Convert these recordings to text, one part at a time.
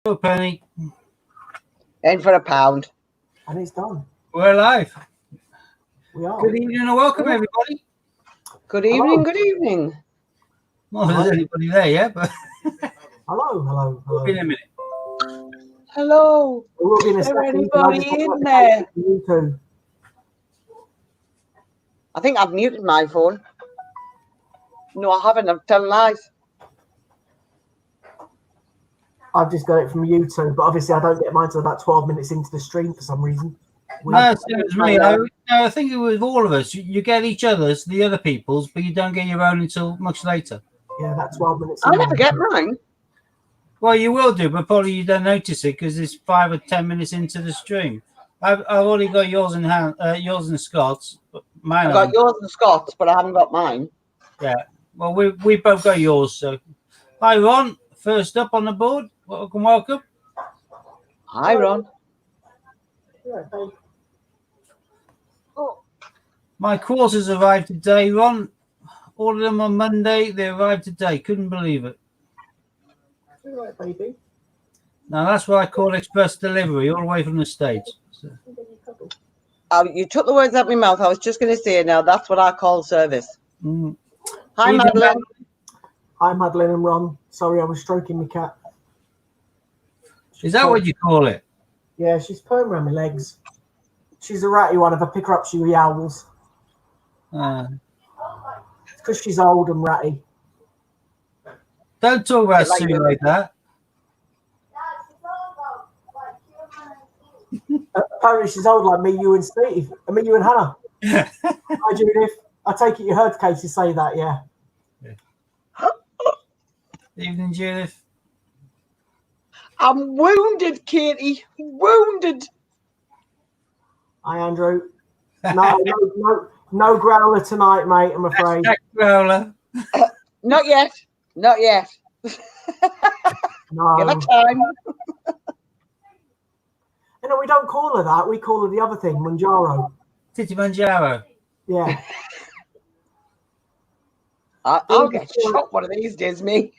For a penny. In for a pound. And it's done. We're live. We are. Good evening and welcome, everybody. Good evening, good evening. Not that there's anybody there yet, but Hello. we'll be in a minute. Hello. We will be in a Is there second. anybody in there? You too. I think I've muted my phone. No, I haven't. I'm telling lies. I've just got it from YouTube, but obviously I don't get mine till about 12 minutes into the stream for some reason. No, it was me. I think it was all of us. You get each other's, the other people's, but you don't get your own until much later. Yeah, that 12 minutes. I never get mine. Well, you will do, but probably you don't notice it because it's 5 or 10 minutes into the stream. I've already got yours in hand, yours and Scott's. But mine. I've got yours and Scott's, but I haven't got mine. Yeah. Well, we both got yours. So, hi Ron. First up on the board. Welcome. Hi, Ron. My quarters arrived today, Ron. Ordered them on Monday. They arrived today. Couldn't believe it. Right, baby. Now, that's what I call express delivery, all the way from the States. So. You took the words out of my mouth. I was just going to say it now. That's what I call service. Mm. Hi, Madeline. Hi, Madeline and Ron. Sorry, I was stroking my cat. Is that what you call it? Yeah, she's purring around my legs. She's a ratty one. If I pick her up, she yowls. It's because she's old and ratty. Don't talk about Sue like that. Apparently, she's old like me, you, and Steve. I mean, you and Hannah. Hi, Judith. I take it you heard Casey say that, yeah. Evening, Judith. I'm wounded, Katie. Wounded. Hi, Andrew. No growler tonight, mate, I'm afraid. Growler. Not yet. Not yet. No. Give it time. You know, we don't call her that. We call her the other thing, Manjaro. Titi Manjaro. Yeah. I'll get shot one of these days, me.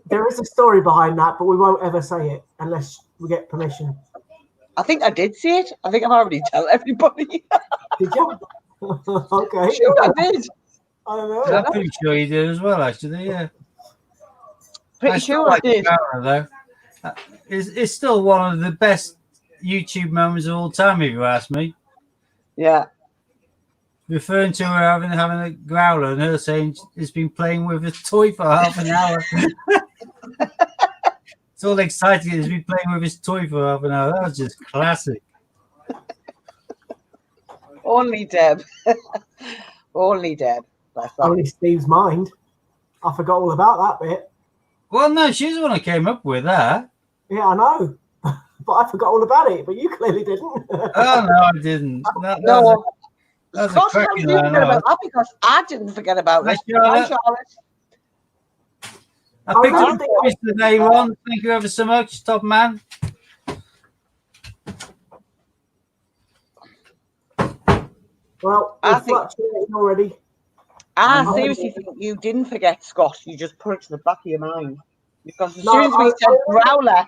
There is a story behind that, but we won't ever say it unless we get permission. I think I did see it. I think I've already told everybody. Did you? Okay. Sure, I did. I don't know. I'm pretty sure you did as well, actually, yeah. Pretty sure I did. Growler, though. It's still one of the best YouTube moments of all time, if you ask me. Yeah. Referring to her having a growler and her saying she's been playing with a toy for half an hour. It's all exciting. He's been playing with his toy for half an hour. That was just classic. Only Deb. Only Deb. Only Steve's mind. I forgot all about that bit. Well, no, she's the one who came up with that. Yeah, I know. But I forgot all about it. But you clearly didn't. Oh, no, I didn't. No. That's Of course, I didn't forget about that because I didn't forget about it. Hi, Charlotte. I picked up the quiz today, Ron. Thank you ever so much, top man. Well, we're fluctuating already. I seriously think you didn't forget Scott. You just put it to the back of your mind. Because as soon as we said growler, as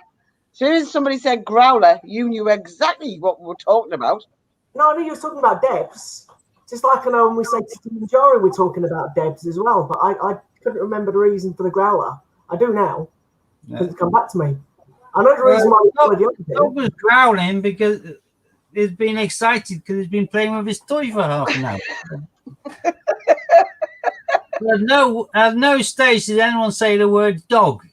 soon as somebody said growler, you knew exactly what we were talking about. No, I knew you were talking about Debs. Just like I know when we say Manjaro, we're talking about Debs as well. But I couldn't remember the reason for the growler. I do now. Because it's come back to me. I know the reason why Dog was growling because he's been excited because he's been playing with his toy for half an hour. At no stage did anyone say the word dog.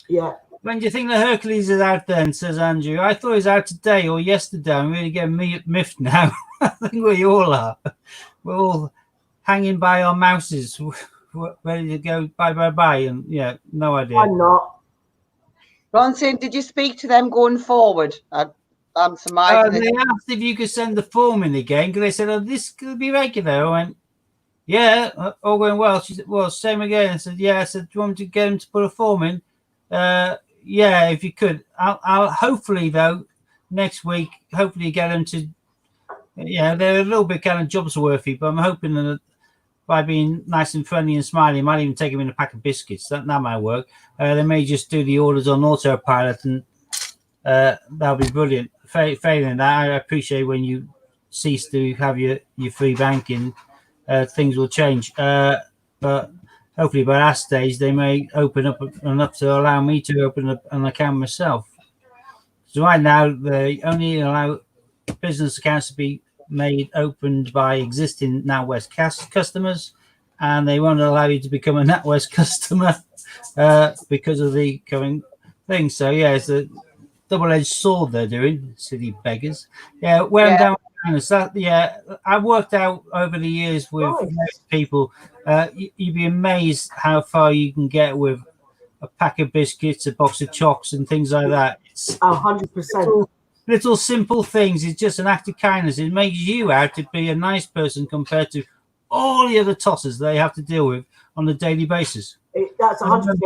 Yeah. When do you think the Hercules is out then, says Andrew? I thought he was out today or yesterday. I'm really getting miffed now. I think we all are. We're all hanging by our mouses, ready to go bye. And yeah, no idea. I'm not. Ronson, did you speak to them going forward? They asked if you could send the form in again because they said, "Oh, this could be regular." I went, "Yeah, all going well." She said, "Well, same again." I said, "Yeah." I said, "Do you want me to get them to put a form in?" Yeah, if you could. I'll hopefully though next week. Hopefully get them to. Yeah, they're a little bit kind of jobs worthy, but I'm hoping that by being nice and friendly and smiling, might even take them in a pack of biscuits. That might work. They may just do the orders on autopilot, and that'll be brilliant. Failing that, I appreciate when you cease to have your free banking, things will change. But hopefully by that stage, they may open up enough to allow me to open up an account myself. So right now, they only allow business accounts to be opened by existing NatWest customers, and they won't allow you to become a NatWest customer because of the current thing. So yeah, it's a double-edged sword they're doing, silly beggars. Yeah, wearing down. I've worked out over the years with most people. You'd be amazed how far you can get with a pack of biscuits, a box of chocks, and things like that. It's 100%. Little simple things. It's just an act of kindness. It makes you out to be a nice person compared to all the other tossers they have to deal with on a daily basis. That's 100%.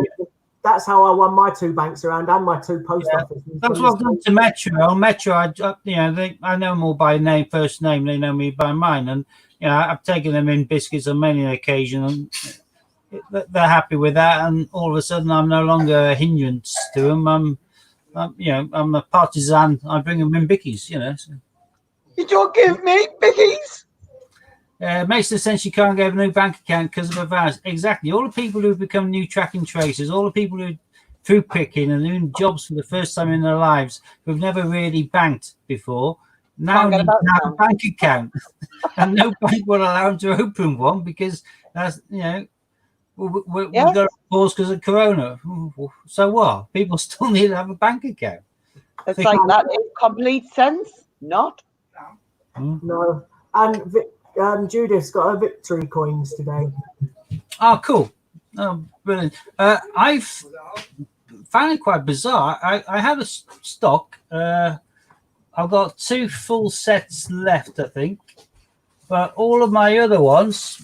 That's how I won my 2 banks around and my 2 post offices. That's what I've done to Metro. On Metro, I know them all by name, first name. They know me by mine, and I've taken them in biscuits on many an occasion, and they're happy with that. And all of a sudden, I'm no longer a hindrance to them. I'm a partisan. I bring them in bickies. So. You don't give me bickies. Makes the sense you can't get a new bank account because of a virus. Exactly. All the people who've become new tracking tracers, all the people who through picking and doing jobs for the first time in their lives who've never really banked before, now need to have a bank account. And no bank will allow them to open one because that's, we've got to pause because of Corona. So what? People still need to have a bank account. It's like that in complete sense? Not? No. And Judith's got her victory coins today. Oh, cool. Oh, brilliant. I've found it quite bizarre. I have a stock. I've got 2 full sets left, I think. But all of my other ones,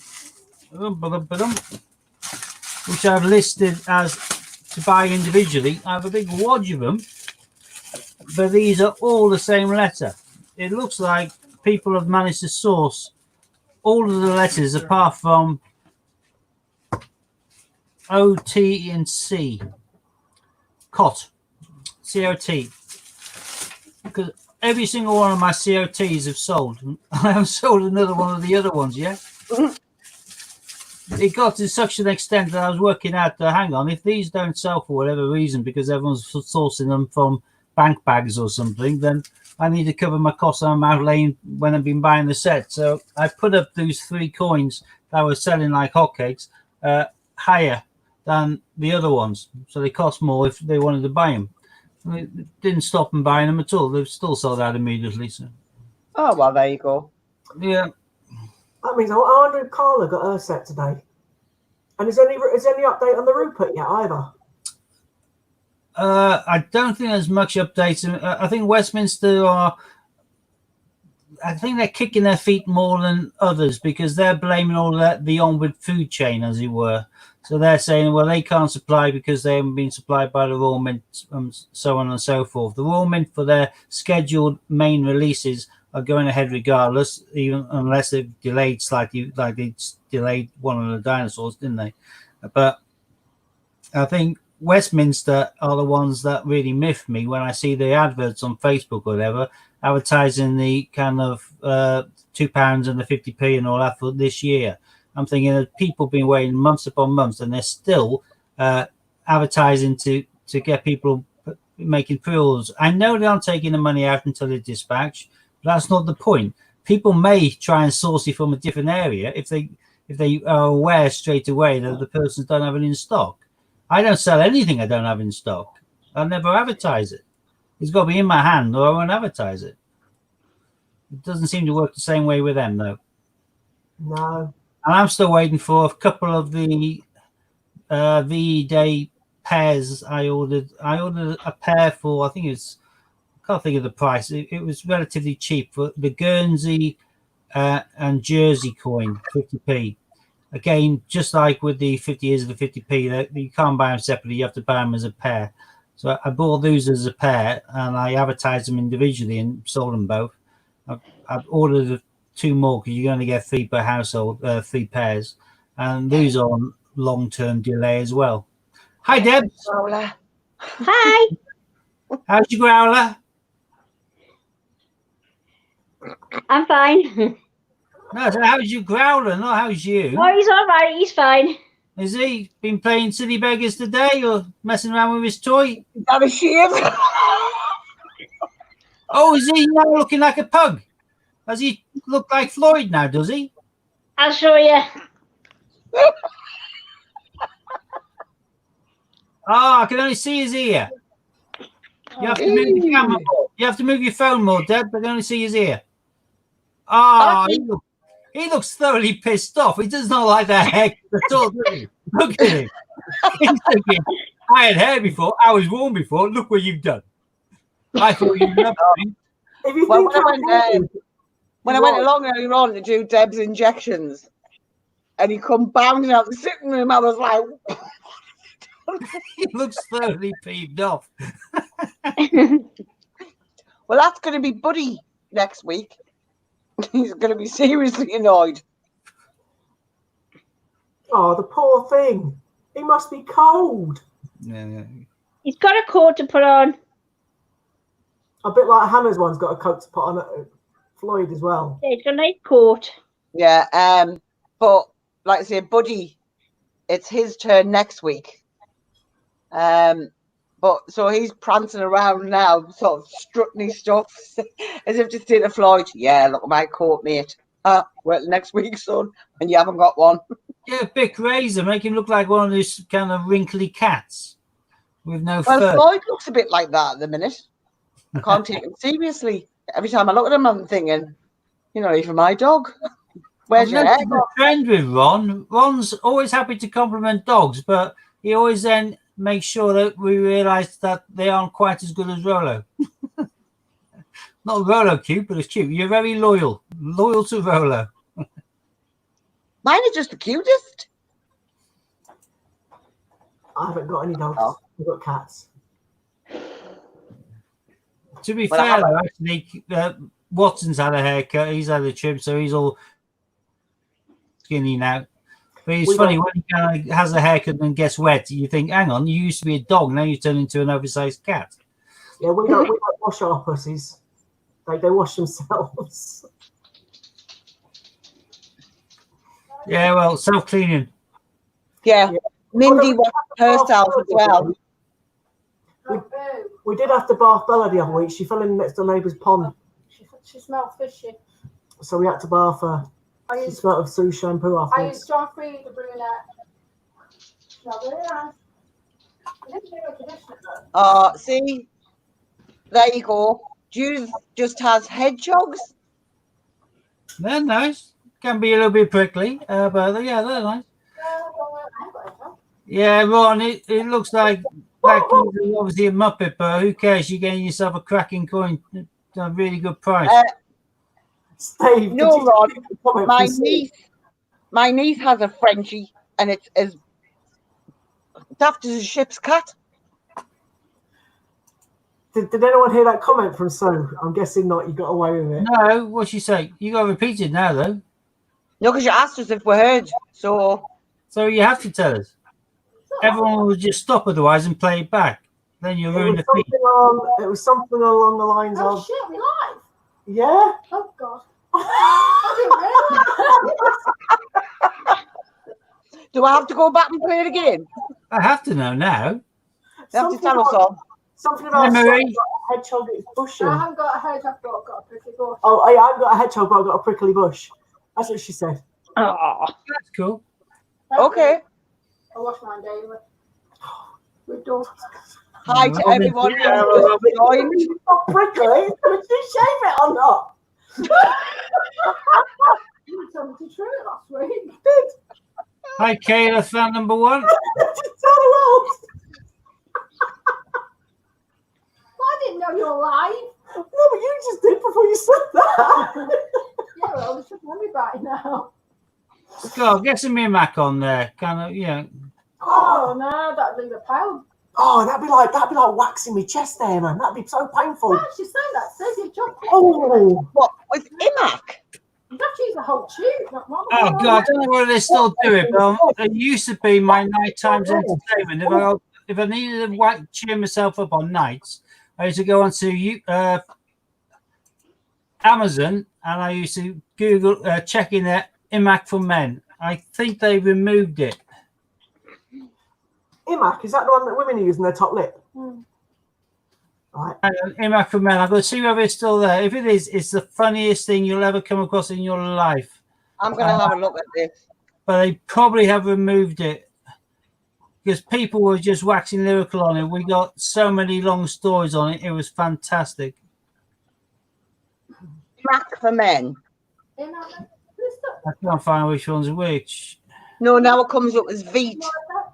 which I've listed as to buy individually, I have a big wad of them. But these are all the same letter. It looks like people have managed to source all of the letters apart from O, T, and C. COT. COT. Because every single one of my COTs have sold. I haven't sold another one of the other ones yet. It got to such an extent that I was working out, hang on, if these don't sell for whatever reason, because everyone's sourcing them from bank bags or something, then I need to cover my costs I'm outlaying when I've been buying the set. So I put up those 3 coins that were selling like hotcakes higher than the other ones. So they cost more if they wanted to buy them. It didn't stop them buying them at all. They've still sold out immediately. So. Oh, well, there you go. Yeah. That means I wonder if Carla got her set today. And is there any update on the Rupert yet either? I don't think there's much updates. I think Westminster I think they're kicking their feet more than others because they're blaming all that the onward food chain, as it were. So they're saying, well, they can't supply because they haven't been supplied by the Royal Mint, so on and so forth. The Royal Mint for their scheduled main releases are going ahead regardless, even unless they've delayed slightly, like they delayed one of the dinosaurs, didn't they? But I think Westminster are the ones that really miff me when I see the adverts on Facebook or whatever advertising the kind of £2 and the 50p and all that for this year. I'm thinking that people have been waiting months upon months and they're still advertising to get people making pre-orders. I know they aren't taking the money out until they dispatch, but that's not the point. People may try and source it from a different area if they are aware straight away that the persons don't have it in stock. I don't sell anything I don't have in stock. I'll never advertise it. It's got to be in my hand or I won't advertise it. It doesn't seem to work the same way with them, though. No. And I'm still waiting for a couple of the V-Day pairs I ordered. I ordered a pair for, I can't think of the price. It was relatively cheap for the Guernsey and Jersey coin, 50p. Again, just like with the 50 years of the 50p, you can't buy them separately. You have to buy them as a pair. So I bought those as a pair, and I advertised them individually and sold them both. I've ordered 2 more because you're going to get 3 per household, 3 pairs. and those are on long-term delay as well. Hi, Deb. Growler. Hi. How's your growler? I'm fine. No, so how's your growler? Not how's you. Oh, he's all right. He's fine. Has he been playing silly beggars today or messing around with his toy? Got a shave. Oh, is he now looking like a pug? Does he look like Floyd now, does he? I'll show you. I can only see his ear. You have to move the camera more. You have to move your phone more, Deb. I can only see his ear. He looks thoroughly pissed off. He does not like that haircut at all, does he? Look at him. He's thinking, I had hair before. I was warm before. Look what you've done. I thought you loved me. Well, when I went along earlier on to do Deb's injections, and he come bounding out the sitting room, I was like, He looks thoroughly peeved off. well, that's going to be Buddy next week. He's going to be seriously annoyed. Oh, the poor thing. He must be cold. Yeah. He's got a coat to put on. A bit like Hannah's one's got a coat to put on Floyd as well. Yeah, he's got a nice coat. Yeah, but like I say, Buddy, it's his turn next week. But so he's prancing around now, sort of strutting his stuff, as if to say to Floyd, "Yeah, look at my coat, mate. Well, next week, son, and you haven't got one." Yeah, Bic razor, make him look like one of those kind of wrinkly cats with no Well, fur. Floyd looks a bit like that at the minute. I can't take him seriously. Every time I look at him, I'm thinking, you're not even my dog. Where's your hair? I'm a friend with Ron. Ron's always happy to compliment dogs, but he always then makes sure that we realise that they aren't quite as good as Rolo. Not Rolo cute, but it's cute. You're very loyal to Rolo. Mine are just the cutest. I haven't got any dogs. Oh. I've got cats. To be Well, fair, though, actually, Watson's had a haircut. He's had a trim, so he's all skinny now. But it's funny when he kind of has a haircut and gets wet. You think, hang on, you used to be a dog, now you turn into an oversized cat. Yeah, we don't wash our pussies. They wash themselves. Yeah, well, self-cleaning. Yeah. Mindy washed herself as well. We did have to bath Bella the other week. She fell in next to neighbour's pond. She smelled fishy. So we had to bath her. She smelled of Sue shampoo I afterwards. used John Free, the brunette. Smelled really nice. I didn't do a conditioner though. See, there you go. Judith just has hedgehogs. They're nice. Can be a little bit prickly, but yeah, they're nice. Yeah, Ron, it looks like that kid is obviously a muppet, but who cares? You're getting yourself a cracking coin at a really good price. Steve, No, Ron, my niece has a Frenchie, and it's as daft as a ship's cat. Did anyone hear that comment from Sue? I'm guessing not. You got away with it. No, what'd she say? You got to repeat it now, though. No, because you asked us if we heard. So you have to tell us. Everyone will just stop otherwise and play it back. Then you'll ruin the feed. It was something along the lines Oh of, shit, we live. yeah. Oh god. I didn't realise. do I have to go back and play it again? I have to know now. You have to tell us all. Something about Marie. a hedgehog that's bushy. I haven't got a hedgehog, but I've got a prickly bush. Oh, I haven't got a hedgehog, but I've got a prickly bush. That's what she said. Oh, That's cool. Okay. I wash mine daily. With dogs. Hi to everyone who has joined. It's not prickly. Did you shave it or not? You told me to trim it last week. Hi, Kayla, fan number one. I didn't know you were live. No, but you just did before you said that. Yeah, well, they should have me back now. Scott, get some Mac on there. Kind of, yeah. Oh no, that'd leave a pile. Oh, that'd be like waxing my chest there, man. That'd be so painful. Yeah, she's saying that. Say good job. Oh, What, with Imac? You have to use the whole tube, not one. Oh God, I don't know whether they still do it, but it used to be my night times entertainment. If I needed to cheer myself up on nights, I used to go onto Amazon and I used to Google check in their iMac for Men. I think they removed it. iMac, is that the one that women are using their top lip? Right. iMac for Men. I've got to see whether it's still there. If it is, it's the funniest thing you'll ever come across in your life. I'm going to have a look at this. But they probably have removed it because people were just waxing lyrical on it. We got so many long stories on it. It was fantastic. Mac for Men. I can't find which one's which. No, now it comes up as Veet.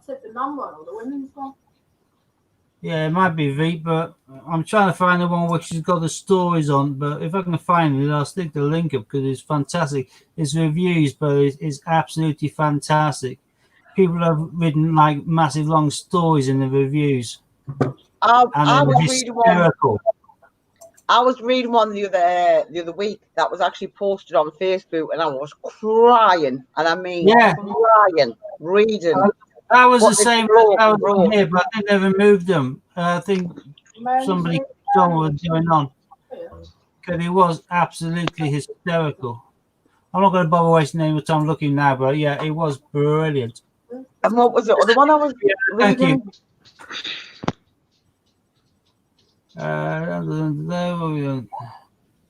The man one or the women's one. Yeah, it might be Veet, but I'm trying to find the one which has got the stories on. But if I can find it, I'll stick the link up because it's fantastic. It's reviews, but it's absolutely fantastic. People have written like massive long stories in the reviews. I was reading one the other week that was actually posted on Facebook, and I was crying, and I mean crying, reading. I was the same here, but I think they removed them. I think somebody told me what was going on because it was absolutely hysterical. I'm not going to bother wasting any time looking now, but yeah, it was brilliant. And what was it? The one I was reading.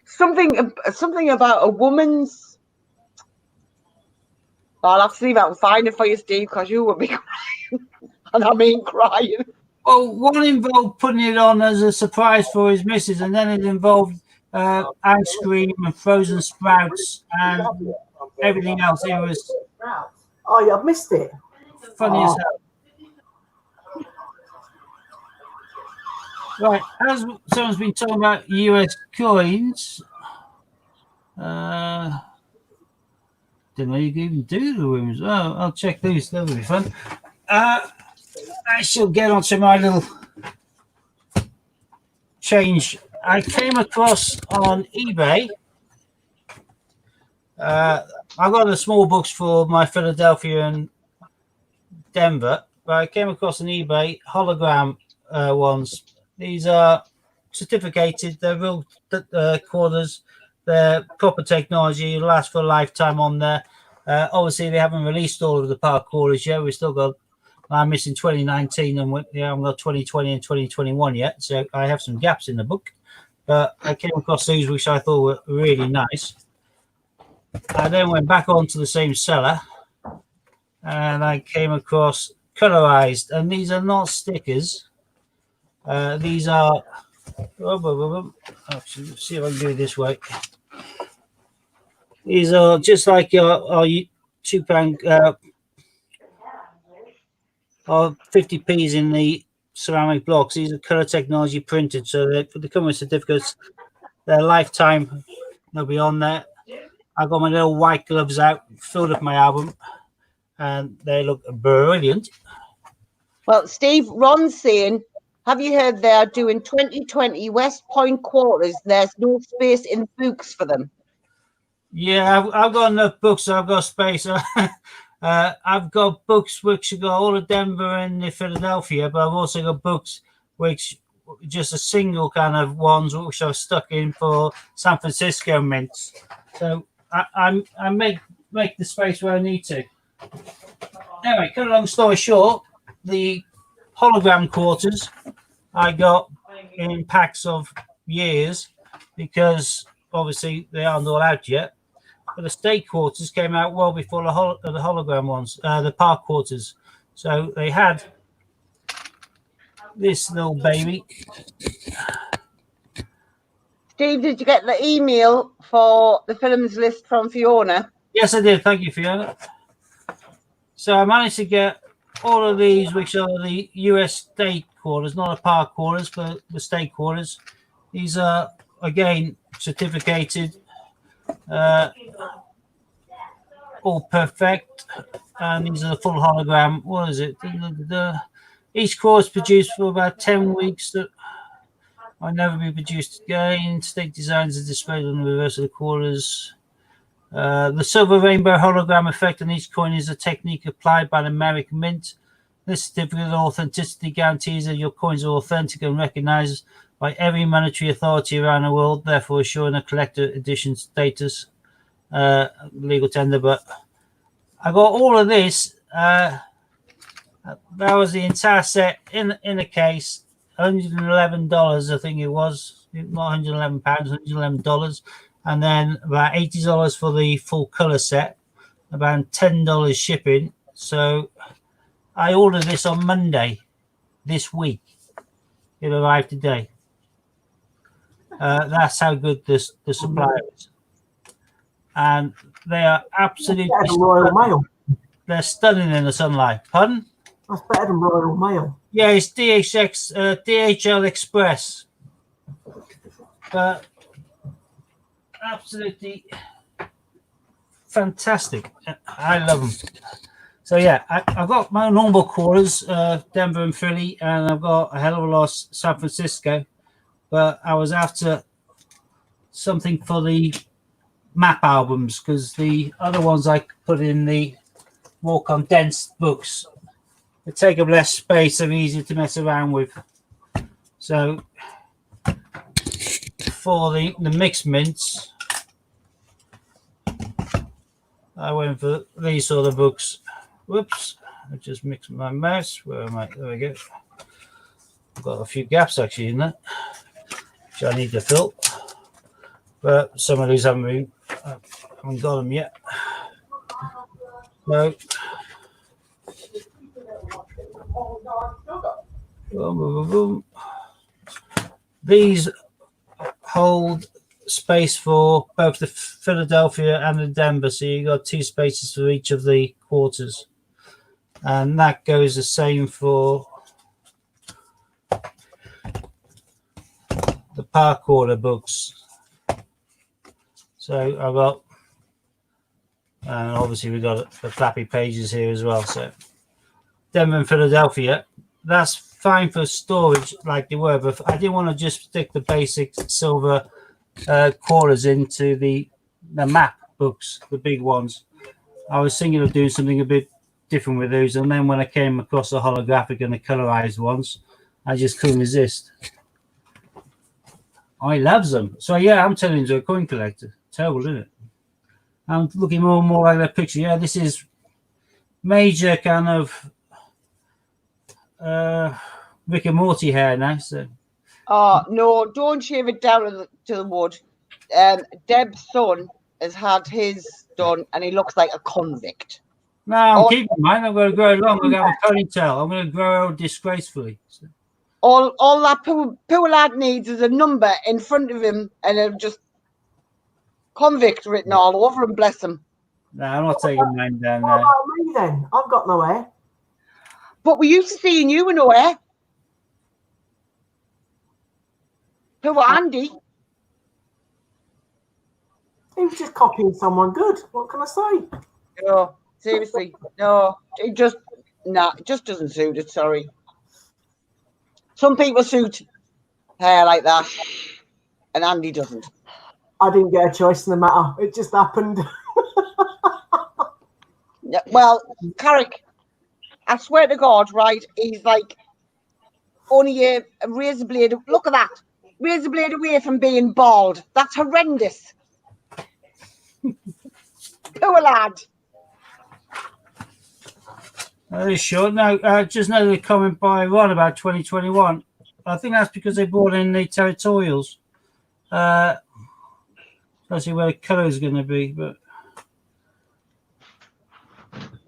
Something about a woman's. I'll have to see if I can find it for you, Steve, because you will be crying. And I mean crying. Well, one involved putting it on as a surprise for his missus, and then it involved ice cream and frozen sprouts and everything else. It was. Oh, yeah, I've missed it. Funny as hell. Right, as someone's been talking about US coins, didn't know you could even do the women's. Oh, I'll check these. That'll be fun. I shall get onto my little change. I came across on eBay. I've got the small books for my Philadelphia and Denver, but I came across on eBay hologram ones. These are certificated. They're real quarters. They're proper technology. Last for a lifetime on there. Obviously, they haven't released all of the park quarters yet. We've still got. I'm missing 2019 and I haven't got 2020 and 2021 yet. So I have some gaps in the book. But I came across these, which I thought were really nice. I then went back onto the same seller, and I came across colorized, and these are not stickers. These are. Actually, let's see if I can do it this way. These are just like your £2 or 50p's in the ceramic blocks. These are color technology printed, so they come with certificates. They're lifetime. They'll be on there. I got my little white gloves out, filled up my album, and they look brilliant. Well, Steve, Ron's saying, have you heard they are doing 2020 West Point quarters? There's no space in books for them. Yeah, I've got enough books, so I've got space. I've got books which have got all of Denver and the Philadelphia, but I've also got books which just a single kind of ones which I've stuck in for San Francisco mints. So I make the space where I need to. Anyway, cut a long story short, the hologram quarters I got in packs of years because obviously they aren't all out yet. But the state quarters came out well before the hologram ones, the park quarters. So they had this little baby. Steve, did you get the email for the films list from Fiona? Yes, I did. Thank you, Fiona. So I managed to get all of these, which are the US state quarters, not the park quarters, but the state quarters. These are, again, certificated. All perfect, and these are the full hologram. What is it? Each quarter is produced for about 10 weeks. That might never be produced again. State designs are displayed on the reverse of the quarters. The silver rainbow hologram effect on each coin is a technique applied by the American Mint. This certificate of authenticity guarantees that your coins are authentic and recognized by every monetary authority around the world, therefore assuring a collector edition status, legal tender. But I got all of this. That was the entire set in a case. $111, I think it was, not £111, $111, and then about $80 for the full color set, about $10 shipping. So I ordered this on Monday this week. It arrived today. That's how good the supply is, and they are absolutely Royal Mail. They're stunning in the sunlight. Pardon? That's better than Royal Mail. Yeah, it's DHL Express. But absolutely fantastic. I love them. So yeah, I've got my normal quarters, Denver and Philly, and I've got a hell of a lot San Francisco. But I was after something for the map albums because the other ones I put in the more condensed books. They take up less space and easier to mess around with. So for the mixed mints, I went for these sort of books. Whoops, I just mixed my mouse. Where am I? There we go. I've got a few gaps actually in that, which I need to fill. But some of these haven't got them yet. So boom, boom, boom. These hold space for both the Philadelphia and the Denver, so you got 2 spaces for each of the quarters, and that goes the same for the par quarter books. So I've got, and obviously we've got the flappy pages here as well. So Denver and Philadelphia, that's fine for storage like they were, but I didn't want to just stick the basic silver quarters into the map books, the big ones. I was thinking of doing something a bit different with those, and then when I came across the holographic and the colorized ones, I just couldn't resist. I love them. So yeah, I'm turning into a coin collector. Terrible, isn't it? I'm looking more and more like that picture. Yeah, this is major kind of Rick and Morty hair now. So. Oh no! Don't shave it down to the wood. Deb's son has had his done, and he looks like a convict. No, I'm keeping mine. I'm going to grow long. I'm going to have a ponytail. I'm going to grow disgracefully. So. All that poor lad needs is a number in front of him, and just convict written all over him. Bless him. No, I'm not taking mine down there. What about me then? I've got no hair. But we used to seeing you with no hair. Poor Andy. He was just copying someone good. What can I say? No, seriously, no. It just doesn't suit it. Sorry. Some people suit hair like that, and Andy doesn't. I didn't get a choice in the matter. It just happened. Yeah, well, Carrick, I swear to God, right? He's like only a razor blade. Look at that. Razor blade away from being bald. That's horrendous. Poor lad. That is short. No, just another comment by Ron about 2021. I think that's because they brought in the territorials. Especially where the colour is going to be, but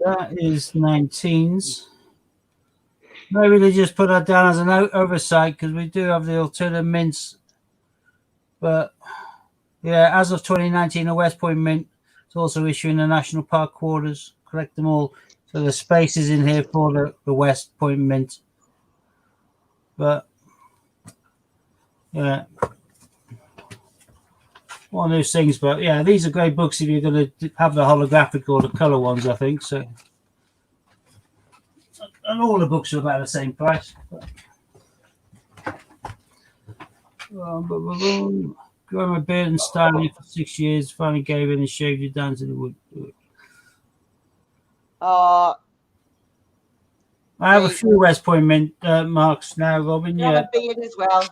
that is 19s. Maybe they just put that down as an oversight because we do have the alternative mints. But yeah, as of 2019, the West Point Mint is also issuing the National Park quarters. Collect them all. So the space is in here for the West Point Mint. But yeah, one of those things. But yeah, these are great books if you're going to have the holographic or the color ones, I think. So, and all the books are about the same price. growing my beard and styling it for 6 years. Finally gave in and shaved it down to the wood. Oh, I have a few West Point mint marks now, Robin. you have Yeah. a beard as well.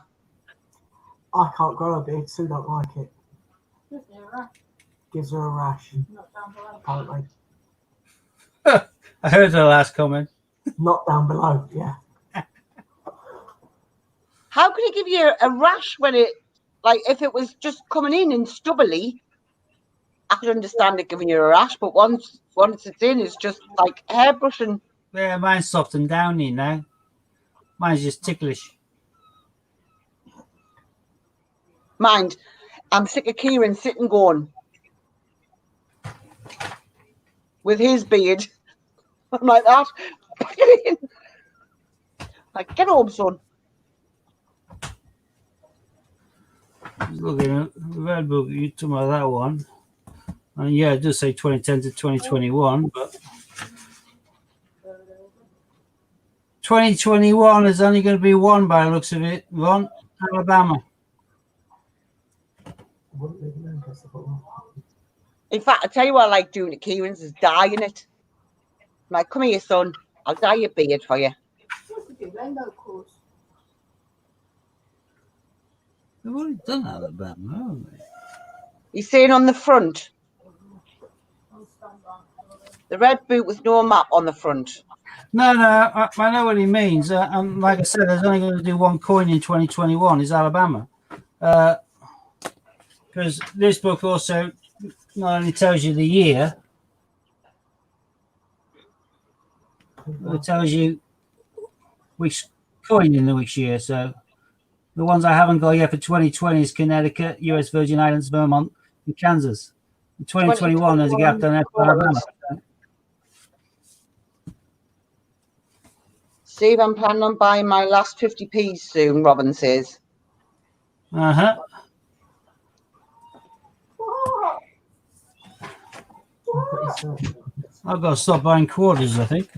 I can't grow a beard. Sue don't like it. Gives her a rash. Apparently. I heard the last comment. Not down below. Yeah. How could it give you a rash when it, like, if it was just coming in and stubbly? I could understand it giving you a rash, but once it's in, it's just like hairbrushing. Yeah, mine's soft and downy now. Mine's just ticklish. Mind, I'm sick of Kieran sitting going with his beard. I'm like that. Put it in. Like, get home, son. Just looking at the red book, you talking about that one. And yeah, it does say 2010 to 2021, but 2021 is only going to be one by the looks of it, Ron. Alabama. In fact, I tell you what I like doing at Kieran's is dyeing it. I'm like, come here, son. I'll dye your beard for you. Rainbow course. They've already done Alabama, haven't they? He's saying on the front. The red boot with no map on the front. No, I know what he means. And like I said, there's only going to do one coin in 2021 is Alabama. Because this book also not only tells you the year, it tells you which coin in which year. So the ones I haven't got yet for 2020 is Connecticut, US Virgin Islands, Vermont, and Kansas. In 2021, there's a gap down there for Alabama. Steve, I'm planning on buying my last 50p soon, Robin says. Uh-huh. I've got to stop buying quarters, I think.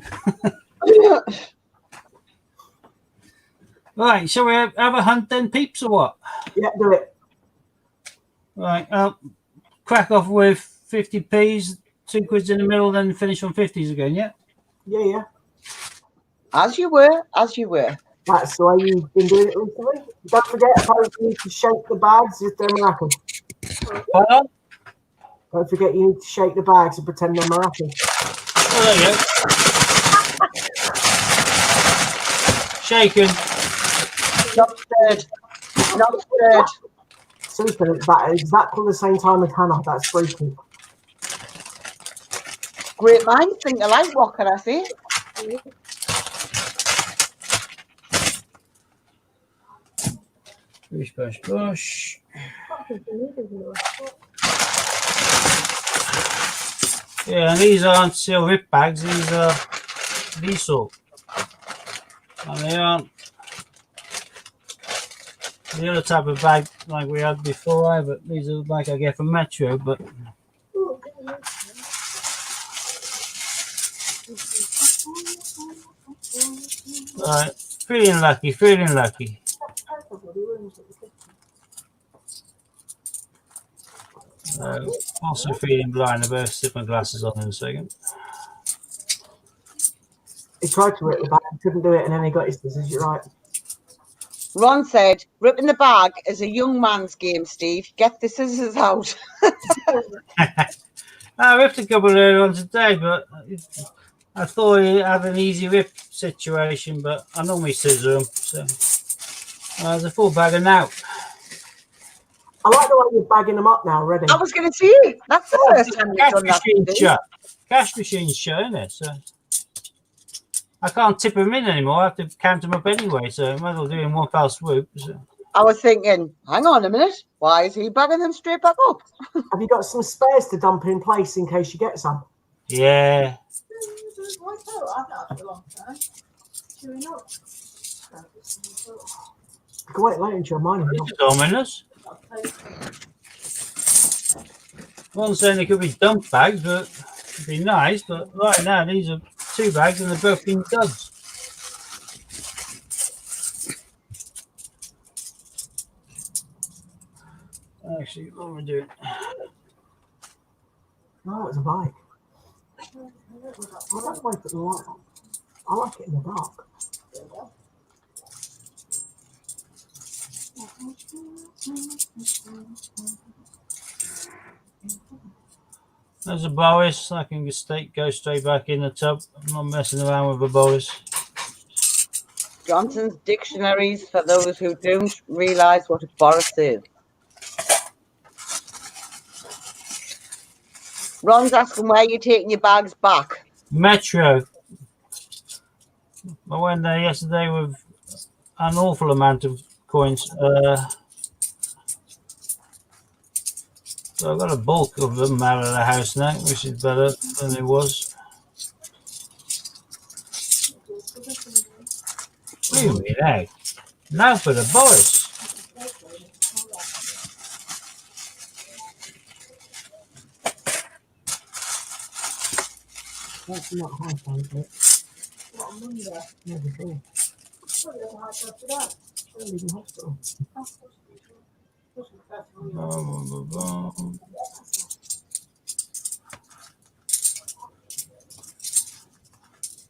Right, shall we have a hunt then, peeps, or what? Yeah, do it. Right, I'll crack off with 50p's, 2 quids in the middle, then finish on 50s again, yeah? Yeah, yeah. As you were, as you were. That's the way you've been doing it recently. Don't forget, opponents need to shake the bags if they're Moroccan. Pardon? Don't forget, you need to shake the bags and pretend they're Moroccan. Oh, there you go. Shaken. Not stirred. Not stirred. Sue's been at that exactly the same time as Hannah. That's freaky. Great minds think alike, what can I say? Push, push, push. Yeah, and these aren't seal rip bags, these are diesel. And they aren't the other type of bag like we had before either. These are like I get from Metro, but right, feeling lucky, feeling lucky. Also feeling blind. I better stick my glasses on in a second. He tried to rip the bag, couldn't do it, and then he got his scissors. You're right. Ron said, ripping the bag is a young man's game, Steve. Get the scissors out. I ripped a couple earlier on today, but I thought it had an easy rip situation, but I normally scissor them. So there's a full bag of now. I like the way you're bagging them up now already. I was going to see. That's the first time you've Cash done that. machine's Steve. shut. Cash machine's shut, isn't it? So I can't tip them in anymore. I have to count them up anyway. So I might as well do it in one fell swoop. So. I was thinking, hang on a minute. Why is he bagging them straight back up? Have you got some spares to dump in place in case you get some? Yeah. You can wait later into your mind. This is ominous. One saying they could be dump bags, but it'd be nice. But right now, these are 2 bags and they're both been dubs. Actually, what am I doing? No, it's a bike. I like why put the light on. I like it in the dark. There's a Boris. I can go straight back in the tub. I'm not messing around with a Boris. Johnson's Dictionaries for those who don't realise what a Boris is. Ron's asking where you're taking your bags back. Metro. I went there yesterday with an awful amount of coins. So I've got a bulk of them out of the house now, which is better than it was. Really, now. Now for the Boris. That's not high time, is it? What, on Monday? Yeah, before. Well, there's a high time today. I'm leaving hospital.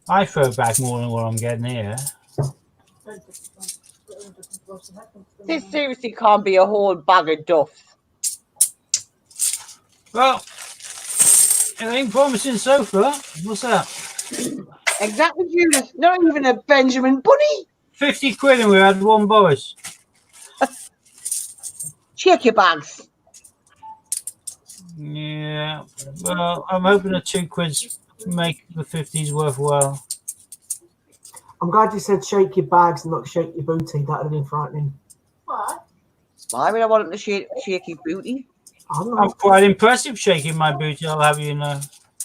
I throw back more than what I'm getting here. This seriously can't be a whole bag of duff. Well, it ain't promising so far. What's that? Exactly, Judith. Not even a Benjamin Bunny. 50 quid and we had one Boris. Check your bags. Yeah. Well, I'm hoping the 2 quids make the 50s worthwhile. I'm glad you said shake your bags and not shake your booty. That would have been frightening. Why? Why would I want him to shake your booty? I'm I'm not. quite impressive shaking my booty, I'll have you know.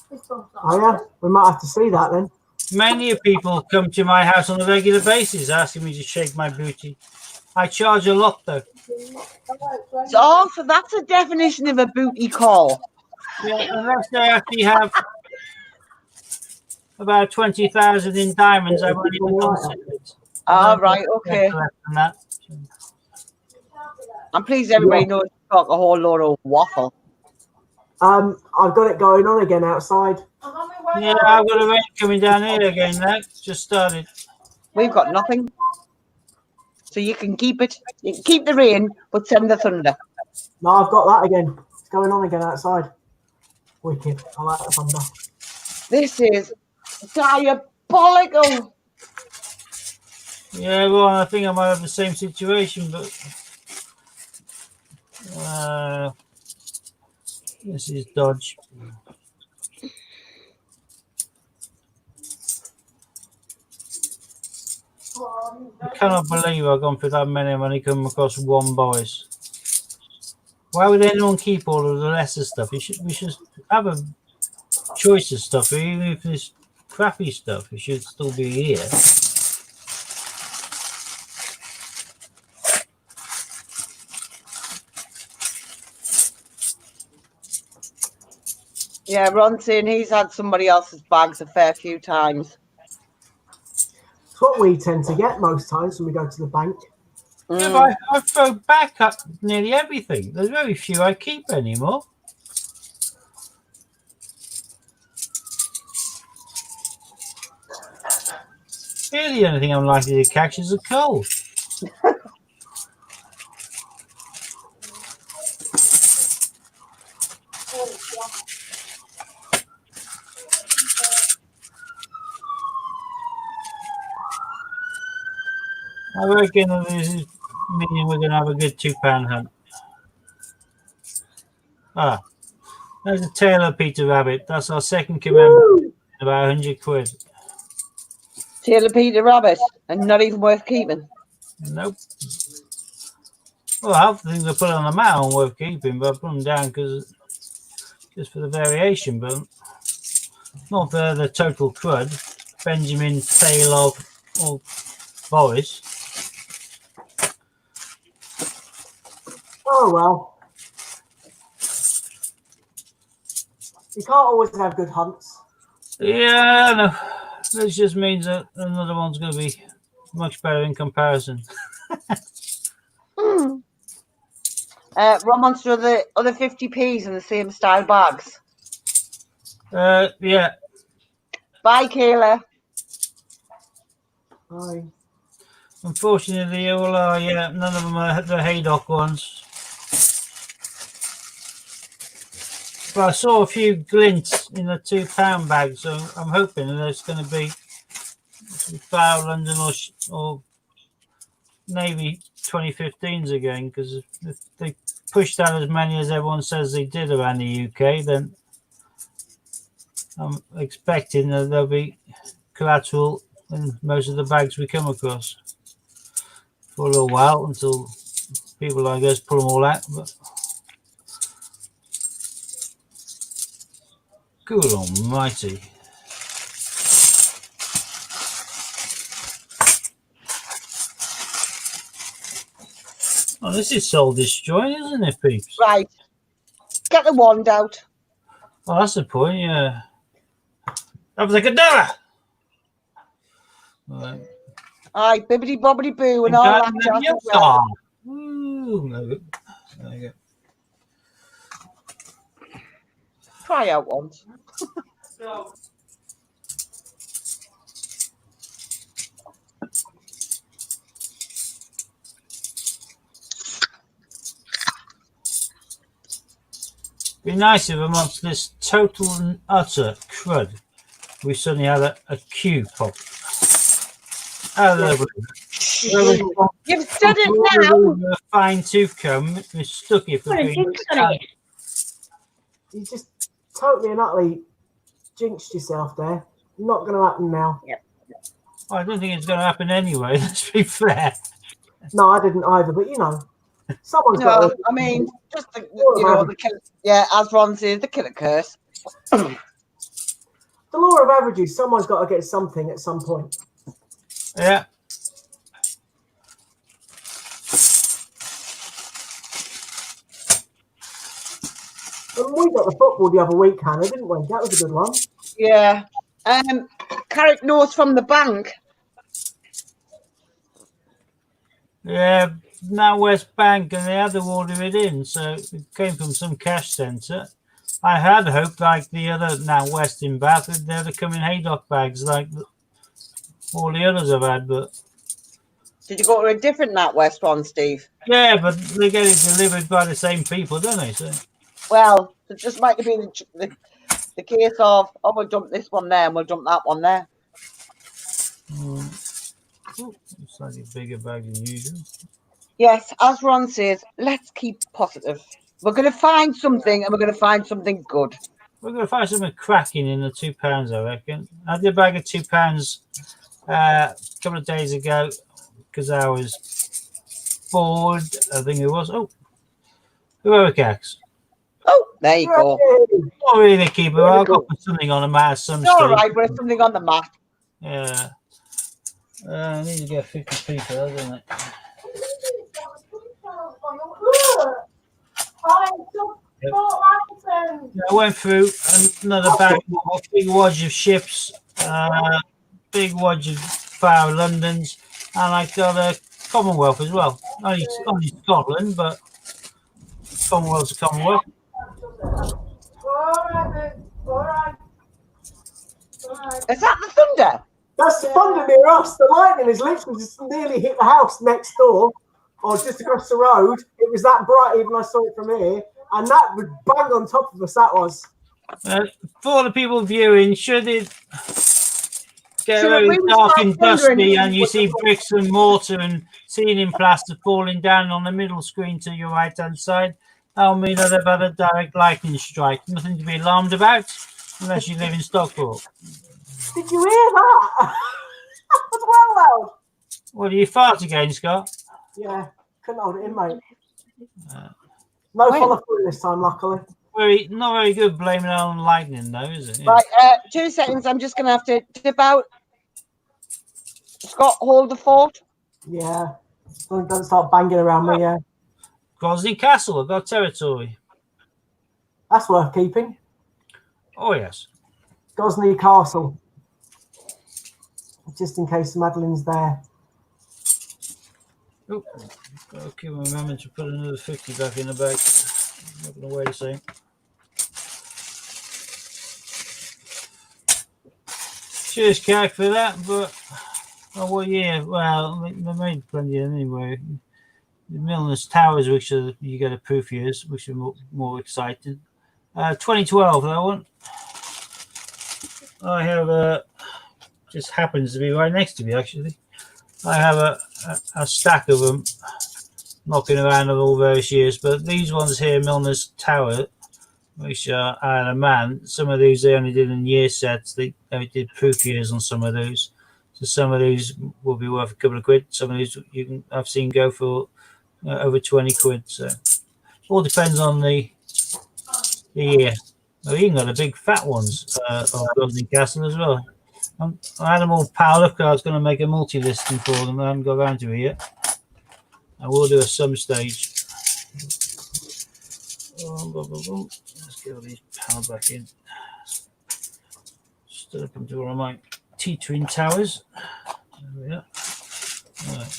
This one's not. Oh, yeah? We might have to see that then. Many of people come to my house on a regular basis asking me to shake my booty. I charge a lot though. So that's a definition of a booty call. Yeah, unless they actually have about 20,000 in diamonds, I won't even consider it. Ah, right, okay. Less than that. I'm pleased everybody knows you talk a whole load of waffle. I've got it going on again outside. I'm on my way Yeah, out. I've got a rain coming down here again now. Just started. We've got nothing. So you can keep it. You can keep the rain, but send the thunder. No, I've got that again. It's going on again outside. Wicked. I like the thunder. This is diabolical. Yeah, well, I think I might have the same situation, but this is dodge. I cannot believe I've gone through that many money come across one Boris. Why would anyone keep all of the lesser stuff? We should have a choice of stuff, even if it's crappy stuff. It should still be here. Yeah, Ron's saying he's had somebody else's bags a fair few times. It's what we tend to get most times when we go to the bank. Yeah, but I throw back up nearly everything. There's very few I keep anymore. Really, the only thing I'm likely to catch is a cold. I reckon that this is meaning we're going to have a good £2 hunt. Ah, there's a tail of Peter Rabbit. That's our second commandment. About 100 quid. Tail of Peter Rabbit, and not even worth keeping. Nope. Well, I have things I put on the mat aren't worth keeping, but I put them down because just for the variation, but not for the total crud. Benjamin, tail of, or Boris. Oh, well. You can't always have good hunts. Yeah, I know. This just means that another one's going to be much better in comparison. Ron wants the other 50p's in the same style bags. Yeah. Bye, Kayla. Bye. Unfortunately, all are, yeah, none of them are the Haydock ones. But I saw a few glints in the £2 bag, so I'm hoping that there's going to be Flower London or Navy 2015s again, because if they push down as many as everyone says they did around the UK, then I'm expecting that there'll be collateral in most of the bags we come across for a little while until people like us pull them all out. But good almighty. Oh, this is soul destroying, isn't it, peeps? Right. Get the wand out. Oh, that's the point, yeah. That was like a dollar. Right. Aye, bibbidi bobbidi boo and all that jazz as well. Ooh, no. There you go. Try out once. Be nice if amongst this total and utter crud, we suddenly had a Q pop out of the blue. You've said it now. A fine tooth comb, we stuck it for Put a being. jinx on it. You just totally and utterly jinxed yourself there. Not going to happen now. I don't think it's going to happen anyway. Let's be fair. No, I didn't either. But someone's got. No, I mean, just the killer. Yeah, as Ron says, the killer curse. The law of averages. Someone's got to get something at some point. Yeah. And we got the football the other week, Hannah, didn't we? That was a good one. Yeah. Carrick notes from the bank. Yeah, now West Bank, and they had to order it in, so it came from some cash centre. I had hoped, like the other now West in Bath, that they'd have come in Haydock bags like all the others have had, but Did you go to a different NatWest one, Steve? yeah, but they get it delivered by the same people, don't they? So Well, it just might have been the case of, oh, we'll dump this one there and we'll dump that one there. slightly bigger bag than usual. Yes, as Ron says, let's keep positive. We're going to find something, and we're going to find something good. We're going to find something cracking in the £2, I reckon. I did a bag of £2 a couple of days ago because I was bored. I think it was. Oh, heroic axe. Oh, there you go. Not really, keeper. I'll go put something on a mat at some It's all stage. right, but it's something on the mat. Yeah. I need to get 50p for that, don't I? Yep. Yeah, I went through another bag, a big wad of ships, big wad of Flower Londons, and I got a Commonwealth as well. Only Scotland, but Commonwealth's a Commonwealth. Is that the thunder? That's the thunder near us. The lightning has literally just nearly hit the house next door, or just across the road. It was that bright, even I saw it from here, and that was bang on top of us. That was. For the people viewing, should it get So very we will dark start and dusty, wondering and you see bricks and mortar and ceiling plaster falling down on the middle screen to your right-hand side, that'll mean that they've had a direct lightning strike. Nothing to be alarmed about, unless you live in Stockport. Did you hear that? That was well loud. What do you fart again, Scott? Yeah, couldn't hold it in, mate. No follow through this time, luckily. Not very good blaming it on lightning, though, is it? Yeah. Right, 2 seconds. I'm just going to have to dip out. Scott, hold the fort. Yeah. Don't start banging around me, yeah. Grosley Castle, I've got territory. That's worth keeping. Oh, yes. Gosney Castle. Just in case Madeline's there. Oh, Okay, remember to put another 50 back in the bag. I'm not going to weigh the same. Cheers, Cac, for that. But well, yeah. Well, they made plenty anyway. The Milner's Towers, which are you get a proof years, which are more exciting. 2012, that one. I have just happens to be right next to me actually. I have a stack of them knocking around of all various years, but these ones here, Milner's Tower, which are Isle of Man, some of these they only did in year sets. They did proof years on some of those. So some of these will be worth a couple of quid. Some of these I've seen go for over 20 quid. So all depends on the year. I've even got the big fat ones of Golden Castle as well. I had them all piled up because I was going to make a multi-listing for them. I haven't got around to it yet. I will do at some stage. Let's get all these piled back in. Stood up into one of my T-twin towers. There we are. Right.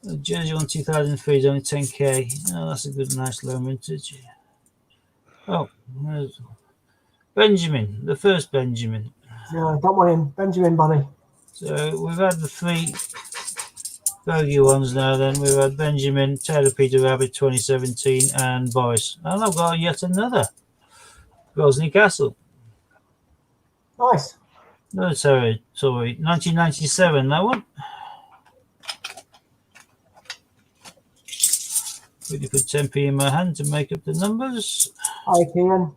The Jersey one 2003 is only 10k. Oh, that's a good, nice low mintage. Oh, there's Benjamin, the first Benjamin. No, don't want him. Benjamin, buddy. So we've had the 3 bogey ones now. Then we've had Benjamin, Taylor Peter Rabbit 2017, and Boris. And I've got yet another Rosny Castle. Nice. No, sorry, 1997. That one. Really put 10p in my hand to make up the numbers. Hi, Kian.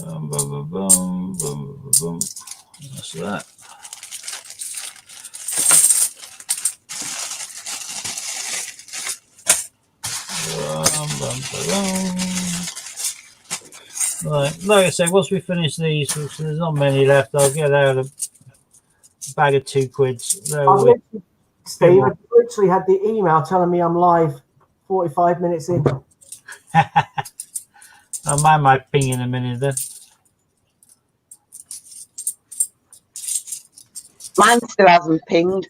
Boom, boom, boom, boom, boom, boom. That's that. Right, like I said, once we finish these, which there's not many left, I'll get out a bag of 2 quids. Steve, I literally had the email telling me I'm live 45 minutes in. I mind my ping in a minute then. Mine still hasn't pinged.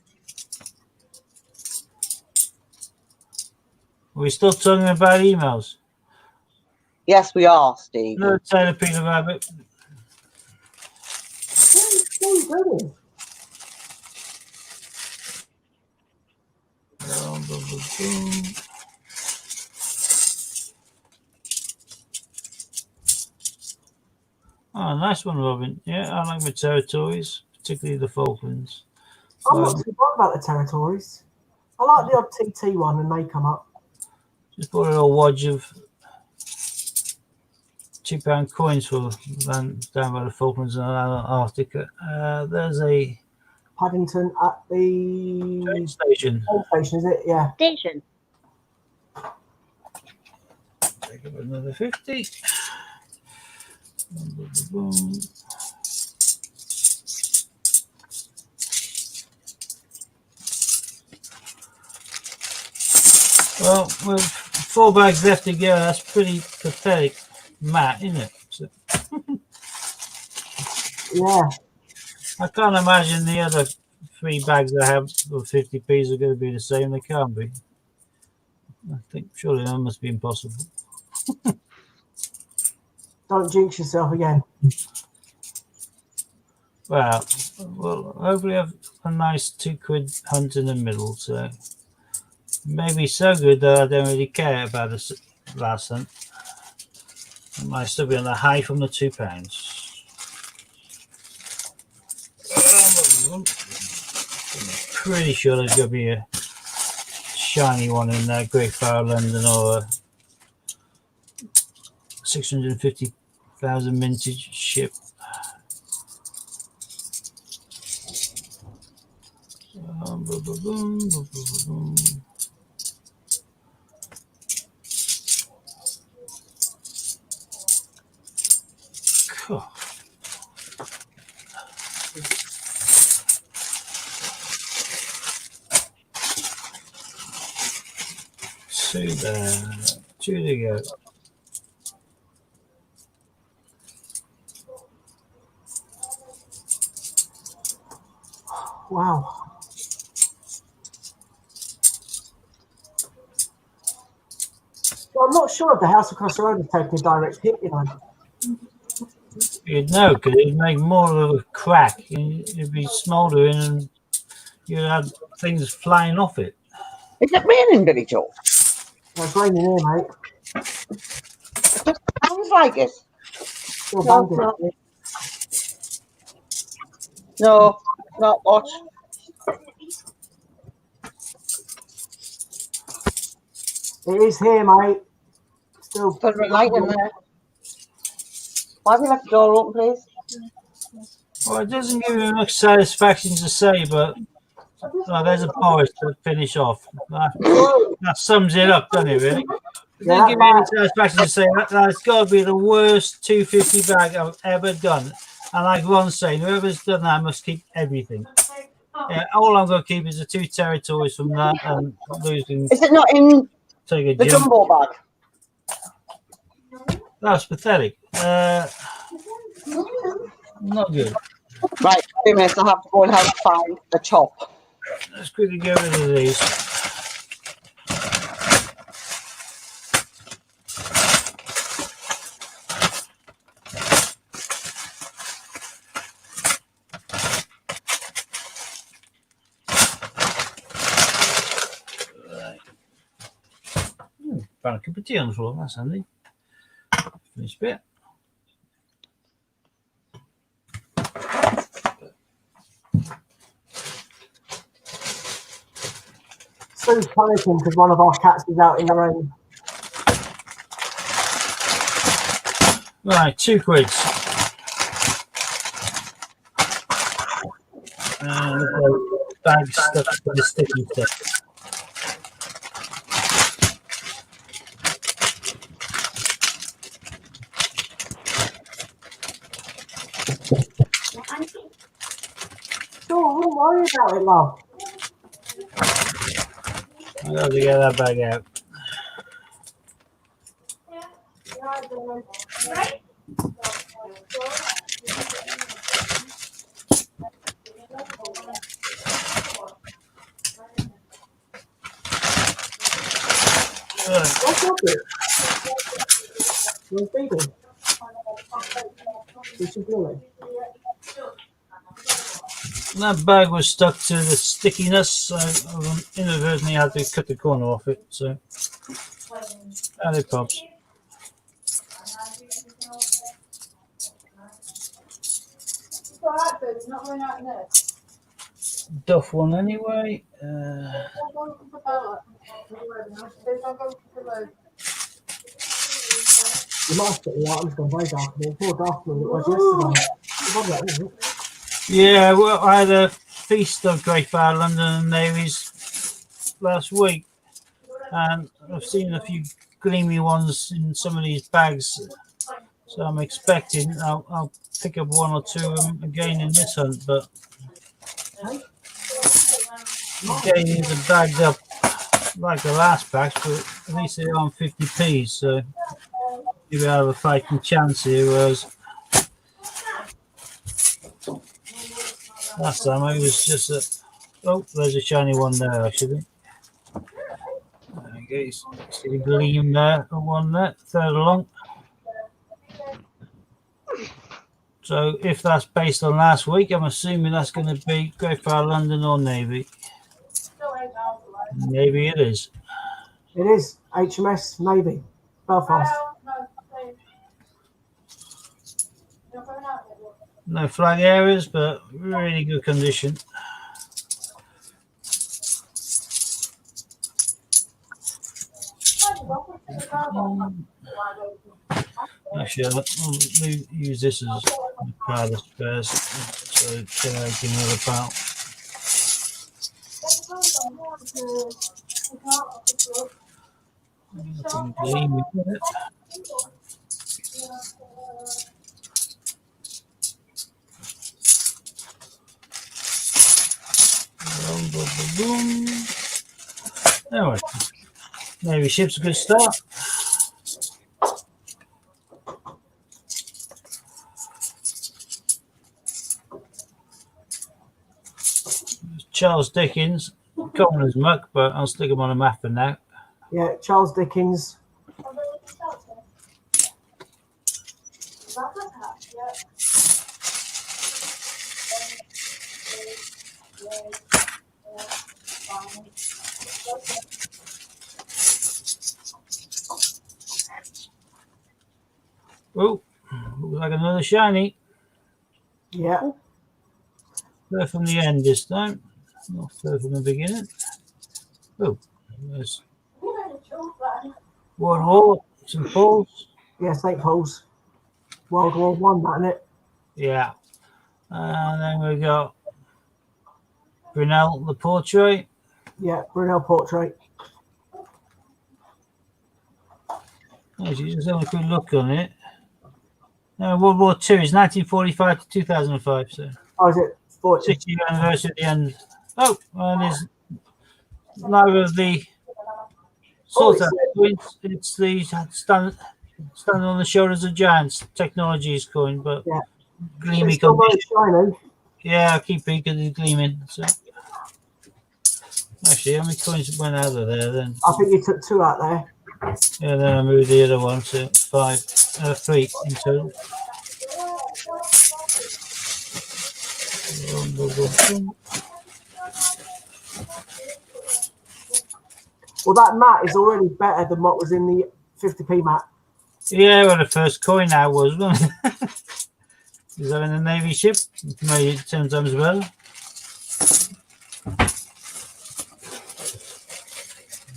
Are we still talking about emails? Yes, we are, Steve. No, Taylor Peter Rabbit. Oh, nice one, Robin. Yeah, I like my territories, particularly the Falklands. I'm not too worried about the territories. I like the odd TT one and they come up. Just bought a little wodge of £2 coins for land down by the Falklands and Antarctica. There's a Paddington at the train station. Train station, is it? Yeah. Station. Take up another 50. Boom, boom, boom. Well, with 4 bags left to go, that's pretty pathetic, Matt, isn't it? So, Yeah. I can't imagine the other 3 bags I have of 50p's are going to be the same. They can't be. I think surely that must be impossible. Don't jinx yourself again. Well, hopefully I have a nice 2 quid hunt in the middle, so maybe so good that I don't really care about this last hunt. I might still be on the high from the £2. I'm pretty sure there's going to be a shiny one in there, Great Fire London, or a 650,000 mintage ship. Boom, boom, boom, boom, boom, boom. Cool. Two there, 2 to go. Wow. I'm not sure if the house across the road is taking a direct hit, you know. You'd know, because it'd make more of a crack. It'd be smouldering and you'd have things flying off it. Is it raining, Billy Joe? It's raining here, mate. Sounds like it. Still No, banging. no, not much. It is here, mate. Still. Put a light in there. Why have you left the door open, please? Well, it doesn't give you much satisfaction to say, but there's a Boris to finish off. That sums it up, doesn't it, really? It doesn't give me any satisfaction to say that's got to be the worst 250 bag I've ever done. And like Ron's saying, whoever's done that must keep everything. Yeah, all I'm going to keep is the 2 territories from that and losing. Is it not in Take a the jump. jumbo bag? That's pathetic. Not good. Right, 2 minutes. I have to go and help find the chop. Let's quickly get rid of these. Found a cup of tea on the floor. That's handy. Finish bit. Sue's panicking because one of our cats is out in the rain. Right, 2 quids. And the bag stuck with the sticky stuff. Sure, I wouldn't worry about it, love. I got to get that bag out. Right? What's up it? You're feeding. Which is really. That bag was stuck to the stickiness, so I inadvertently had to cut the corner off it. So, and it pops. It's all right, babe. It's not going out in there. Duff one anyway. Don't go to the boat. Don't go to the road. You might get the items gone very dark. Poor dark it was yesterday. Yeah, well, I had a feast of Great Fire London and Navies last week, and I've seen a few gleamy ones in some of these bags, so I'm expecting I'll pick up 1 or 2 of them again in this hunt, but again these are bagged up like the last packs, but at least they're on 50p, so maybe I have a fighting chance here, whereas last time it was just a there's a shiny one there actually. Okay, see the gleam there, and one there, 3rd along. So if that's based on last week, I'm assuming that's going to be Great Fire London or Navy. Maybe it is. It is HMS Navy, Belfast. No flag areas, but really good condition. Actually, I'll use this as the pile of spares, so generating another pile. Anyway, Navy ship's a good start. Charles Dickens, common as muck, but I'll stick him on a map for now. Yeah, Charles Dickens, Oh, looks like another shiny. Yeah. Third from the end this time, not third from the beginning. Oh, there's World War, St. Paul's. Yeah, St. Paul's. World War One, that, isn't it? Yeah. And then we got Brunel, the portrait. Yeah, Brunel portrait. Actually, just have a quick look on it. World War II is 1945 to 2005, so Oh, is it? 40? 60th anniversary at the end. Oh, and there's neither of the sort of it's the standing on the shoulders of giants technologies coin, but Yeah. gleamy It's still very condition. shiny. Yeah, I keep peeking at the gleaming. So actually, how many coins went out of there then? I think you took 2 out there. Yeah, then I moved the other one, so 3 in total. Well, that mat is already better than what was in the 50p mat. Yeah, well, the first coin out was, wasn't it? Is that in the Navy ship? It made it 10 times better.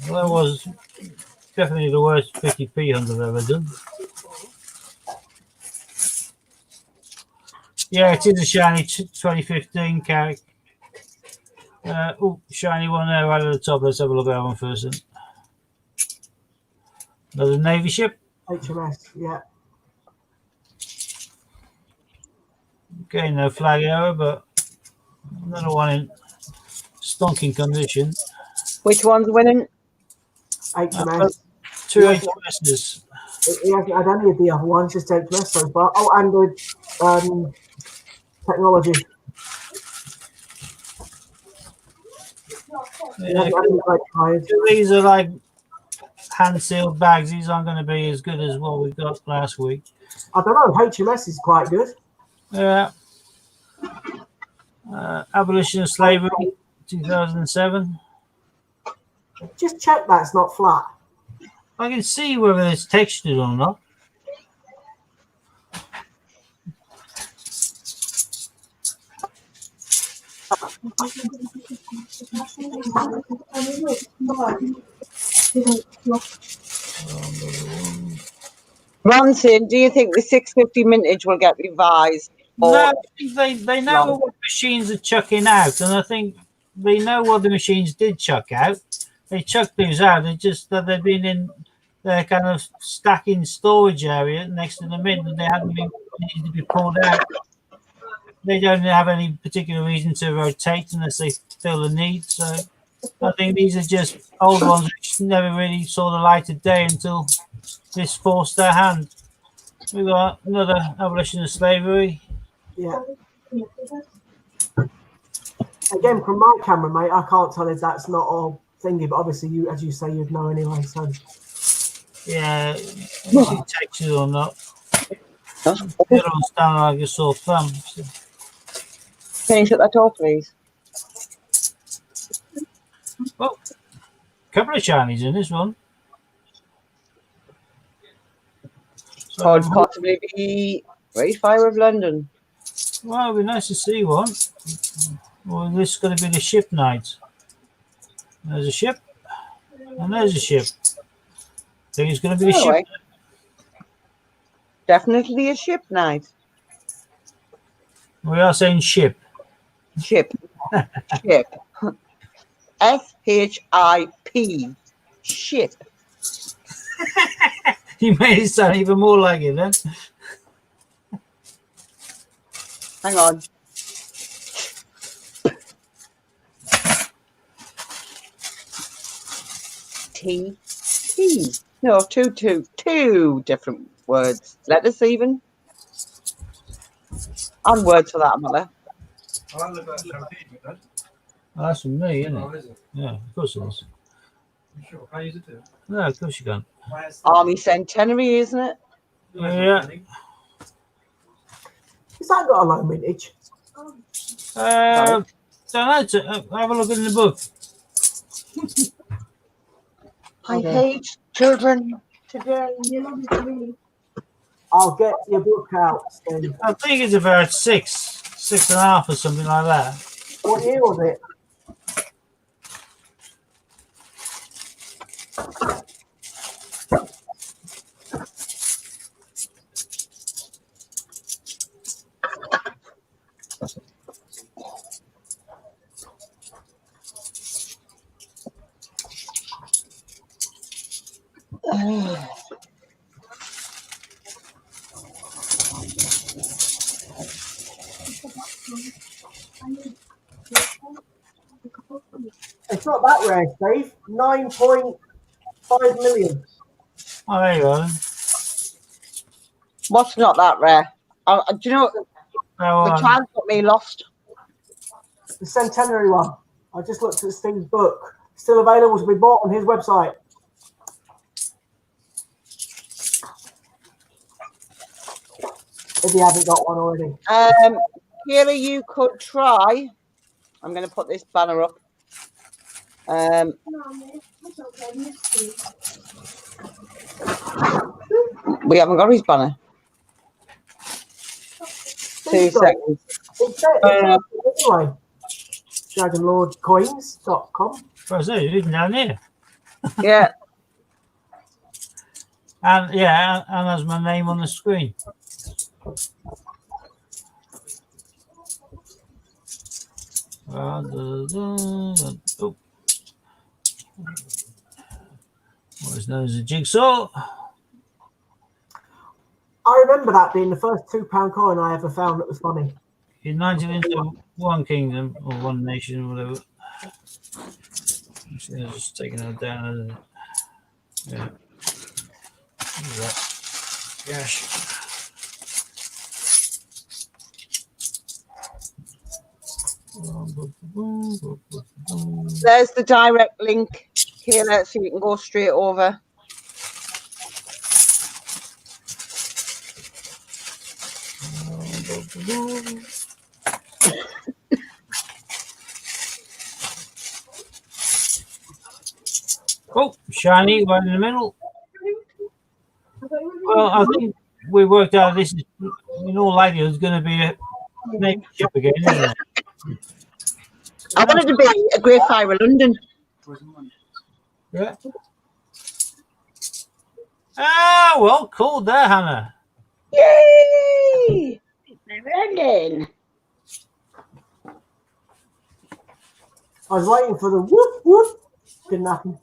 Well, that was definitely the worst 50p hunt I've ever done. Yeah, it is a shiny 2015 carry. Oh, shiny one there right at the top. Let's have a look at that one first. Then. Another Navy ship. HMS, yeah. Okay, no flag error, but another one in stonking condition. Which one's winning? HMS. 2 HMSs. He hasn't had any of the other ones, just HMS so far. Oh, and the technology. Yeah, these are like hand sealed bags. These aren't going to be as good as what we got last week. I don't know. HMS is quite good. Yeah. Abolition of Slavery, 2007. Just check that's not flat. I can see whether it's textured or not. Ronson, do you think the 650 mintage will get revised? No, I think they know what machines are chucking out, and I think they know what the machines did chuck out. They chucked these out. They just that they've been in their kind of stacking storage area next to the mint, and they haven't been needed to be pulled out. They don't have any particular reason to rotate unless they feel the need. So I think these are just old ones which never really saw the light of day until this forced their hand. We've got another Abolition of Slavery. Yeah. Again, from my camera, mate, I can't tell if that's not all thingy, but obviously you, as you say, you'd know anyway. So yeah, textures or not. The other one's down like a sore thumb. So. Can you shut that door, please? Well, a couple of shinies in this one. So, Could possibly be Great Fire of London. Well, it'd be nice to see one. Well, this is going to be the ship night. There's a ship, and there's a ship. I think it's going to be a ship. Definitely a ship night. We are saying ship. Ship. Ship. SHIP. Ship. You made it sound even more like it then. Hang on. T. No, two different words. Letters even. And words for that matter. Oh, that's from me, isn't it? Yeah, of course it is. Sure, can I use it too? No, of course you can. Army Centenary, isn't it? Yeah. has that got a low mintage? Don't know. Have a look in the book. I hate children today. I'll get your book out, Steve. I think it's about 6.5 or something like that. What year was it? It's not that rare, Steve. 9.5 million. Oh, there you go. What's not that rare? Do you know the child got me lost? The centenary one. I just looked at Steve's book. Still available to be bought on his website. If you haven't got one already. Kira, you could try. I'm going to put this banner up. We haven't got his banner. 2 seconds. It's anyway. DragonLordCoins.com. Where's it? It's down here. Yeah. And yeah, and there's my name on the screen. Oh. What is known as a jigsaw. I remember that being the first £2 coin I ever found that was funny. United into one kingdom or one nation, or whatever. Actually, I was just taking that down, isn't it? Yeah. Look at that. Gosh. There's the direct link here, so you can go straight over. Oh, shiny right in the middle. Well, I think we worked out this is in all likelihood going to be a name ship again, isn't it? I wanted to be a Great Fire of London. Yeah. Ah, well, cool there, Hannah. Yay! London. I was waiting for the whoop whoop. Didn't happen.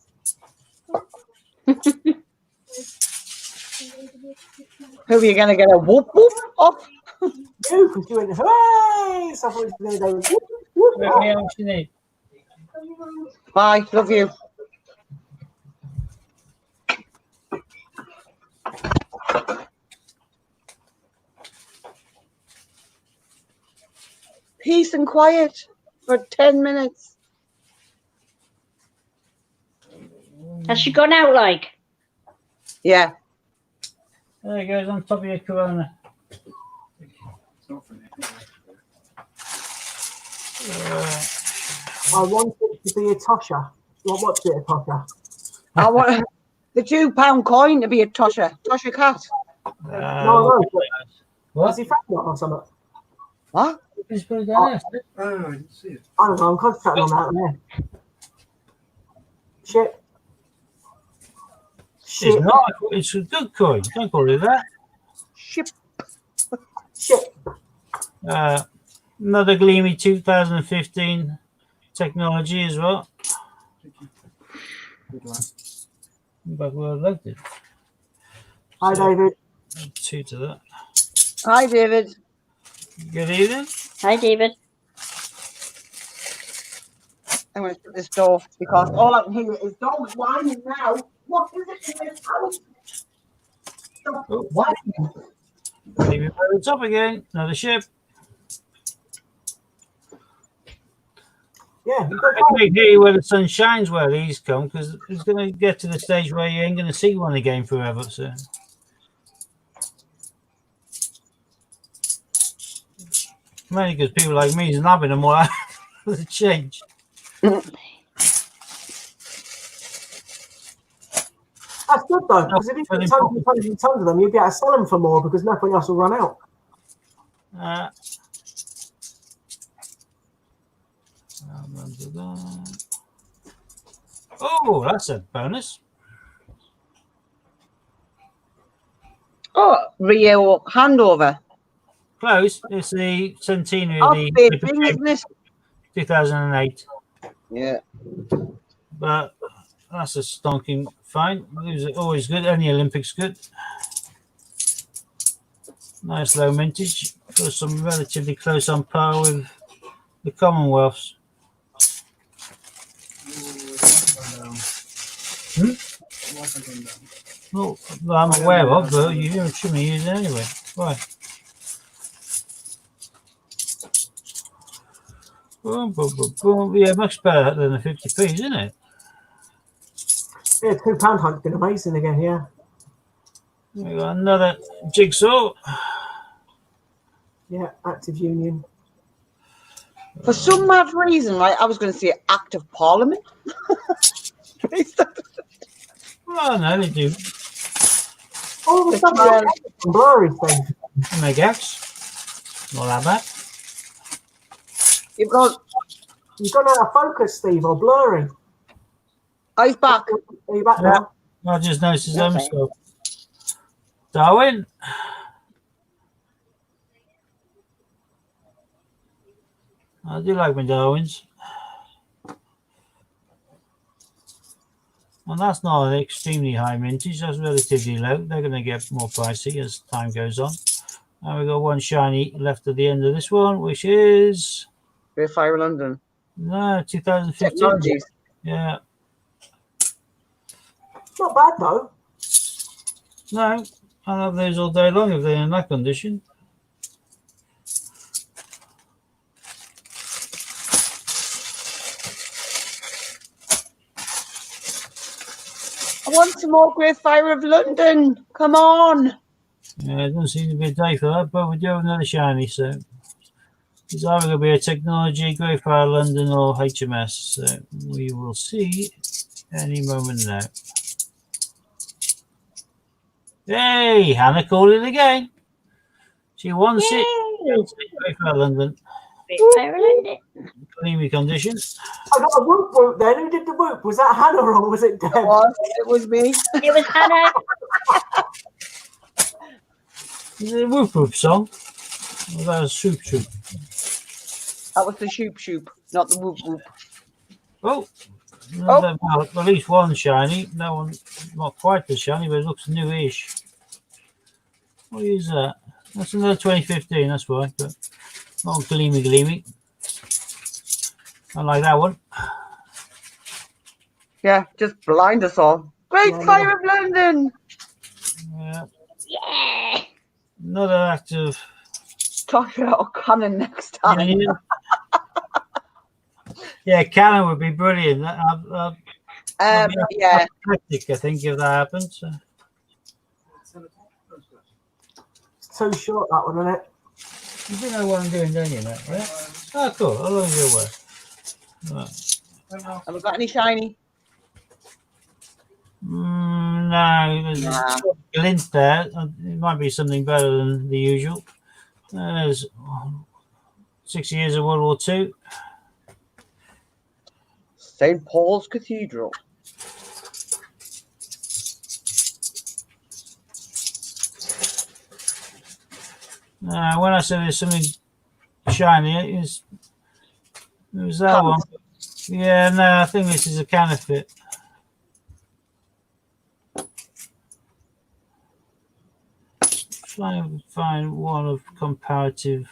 Who are you going to get a whoop whoop off? You, because you went, hooray! So I thought you were going to go whoop whoop. What else you need? Bye, love you. Peace and quiet for 10 minutes. Has she gone out like? Yeah. There it goes on top of your corona. I wanted to be a Tosha. What's it, a Tosha? I want the £2 coin to be a Tosha cat. No. What? Has he found it or something? What? Just put it down there. Oh, I didn't see it. I don't know. I'm concentrating on that there. Shit. It's not. It's a good coin. Don't call it that. Ship. Shit. Another Gleamy 2015 technology as well. Good lad. Back where I left it. Hi, David. 2 to that. Hi, David. Good evening. Hi, David. I'm going to shut this door because all I can hear is dogs whining now. What is it in this house? Oh. What? Leave it where it's up again. Another ship. Yeah. I can make here where the sun shines where these come, because it's going to get to the stage where you ain't going to see one again forever. So. Mainly because people like me is nabbing them all out. for the change. That's good though, because if you get tons and tons and tons of them, you'll be able to sell them for more because nothing else will run out. Oh, that's a bonus. Oh, Rio handover. Close. It's the centenary Oh, of the big thing, isn't it? 2008. Yeah. But that's a stonking fine. These are always good. Any Olympics good. Nice low mintage. For some relatively close on par with the Commonwealths. Well, I'm aware of, but you shouldn't use it anyway. Why? Boom, boom, boom, boom. Yeah, much better than the 50p, isn't it? Yeah, £2 hunt's been amazing again. Yeah. We got another jigsaw. Yeah, Active Union. For some mad reason, right, I was going to say Act of Parliament. Oh, no, they do. Oh, there's something blurry thing. Megax. Not that bad. You've got You've gone out of focus, Steve, or blurry. eyes back. Are you back now? I just noticed his own stuff. Darwin. I do like my Darwins. Well, that's not an extremely high mintage. That's relatively low. They're going to get more pricey as time goes on. And we've got one shiny left at the end of this one, which is... Great Fire London. No, 2015. Technologies. Yeah. Not bad, though. No, I'll have those all day long if they're in that condition. I want some more Great Fire of London. Come on. Yeah, it doesn't seem to be a day for that, but we do have another shiny, so it's either going to be a Technology, Great Fire London, or HMS. So we will see any moment now. Hey, Hannah called it again. She wants it. Great Fire London. Great Fire London. Creamy condition. I got a whoop whoop then. Who did the whoop? Was that Hannah or was it Deb? It was me. It was Hannah. Is it a whoop whoop song? Or that was Shoop Shoop? That was the shoop shoop, not the whoop whoop. Oh, well, at least one shiny. No one, not quite as shiny, but it looks newish. What is that? That's another 2015. That's why, but not gleamy, gleamy. I like that one. Yeah, just blind us all. Great Fire of London. Yeah, Yeah. another active. Talk about Cannon next time. Yeah, Cannon would be brilliant. I'd be Yeah. apoplectic, I think, if that happens. So. It's too short, that one, isn't it? You do know what I'm doing, don't you, mate? Right? Oh, cool. How long is it work? Right. Have we got any shiny? No, there's a glint there. It might be something better than the usual. There's 6 years of World War II. St. Paul's Cathedral. When I said there's something shiny, it was that one. Yeah, no, I think this is a counterfeit. Trying to find one of comparative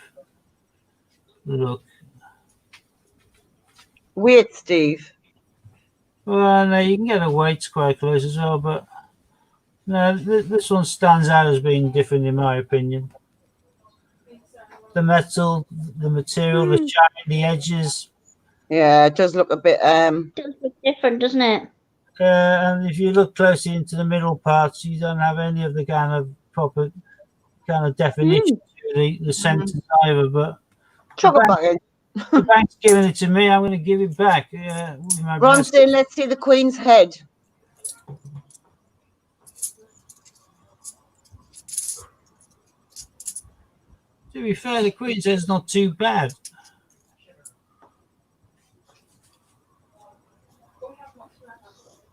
look. Wait, Steve. Well, no, you can get the weights quite close as well, but no, this one stands out as being different in my opinion. The metal, the material, the shine, the edges. Yeah, it does look a bit It does look different, doesn't it? And if you look closely into the middle parts, you don't have any of the kind of proper kind of definition to the sentence either. But chuck it back in. The bank's giving it to me. I'm going to give it back. Bronson, let's see the Queen's head. To be fair, the Queen's head's not too bad.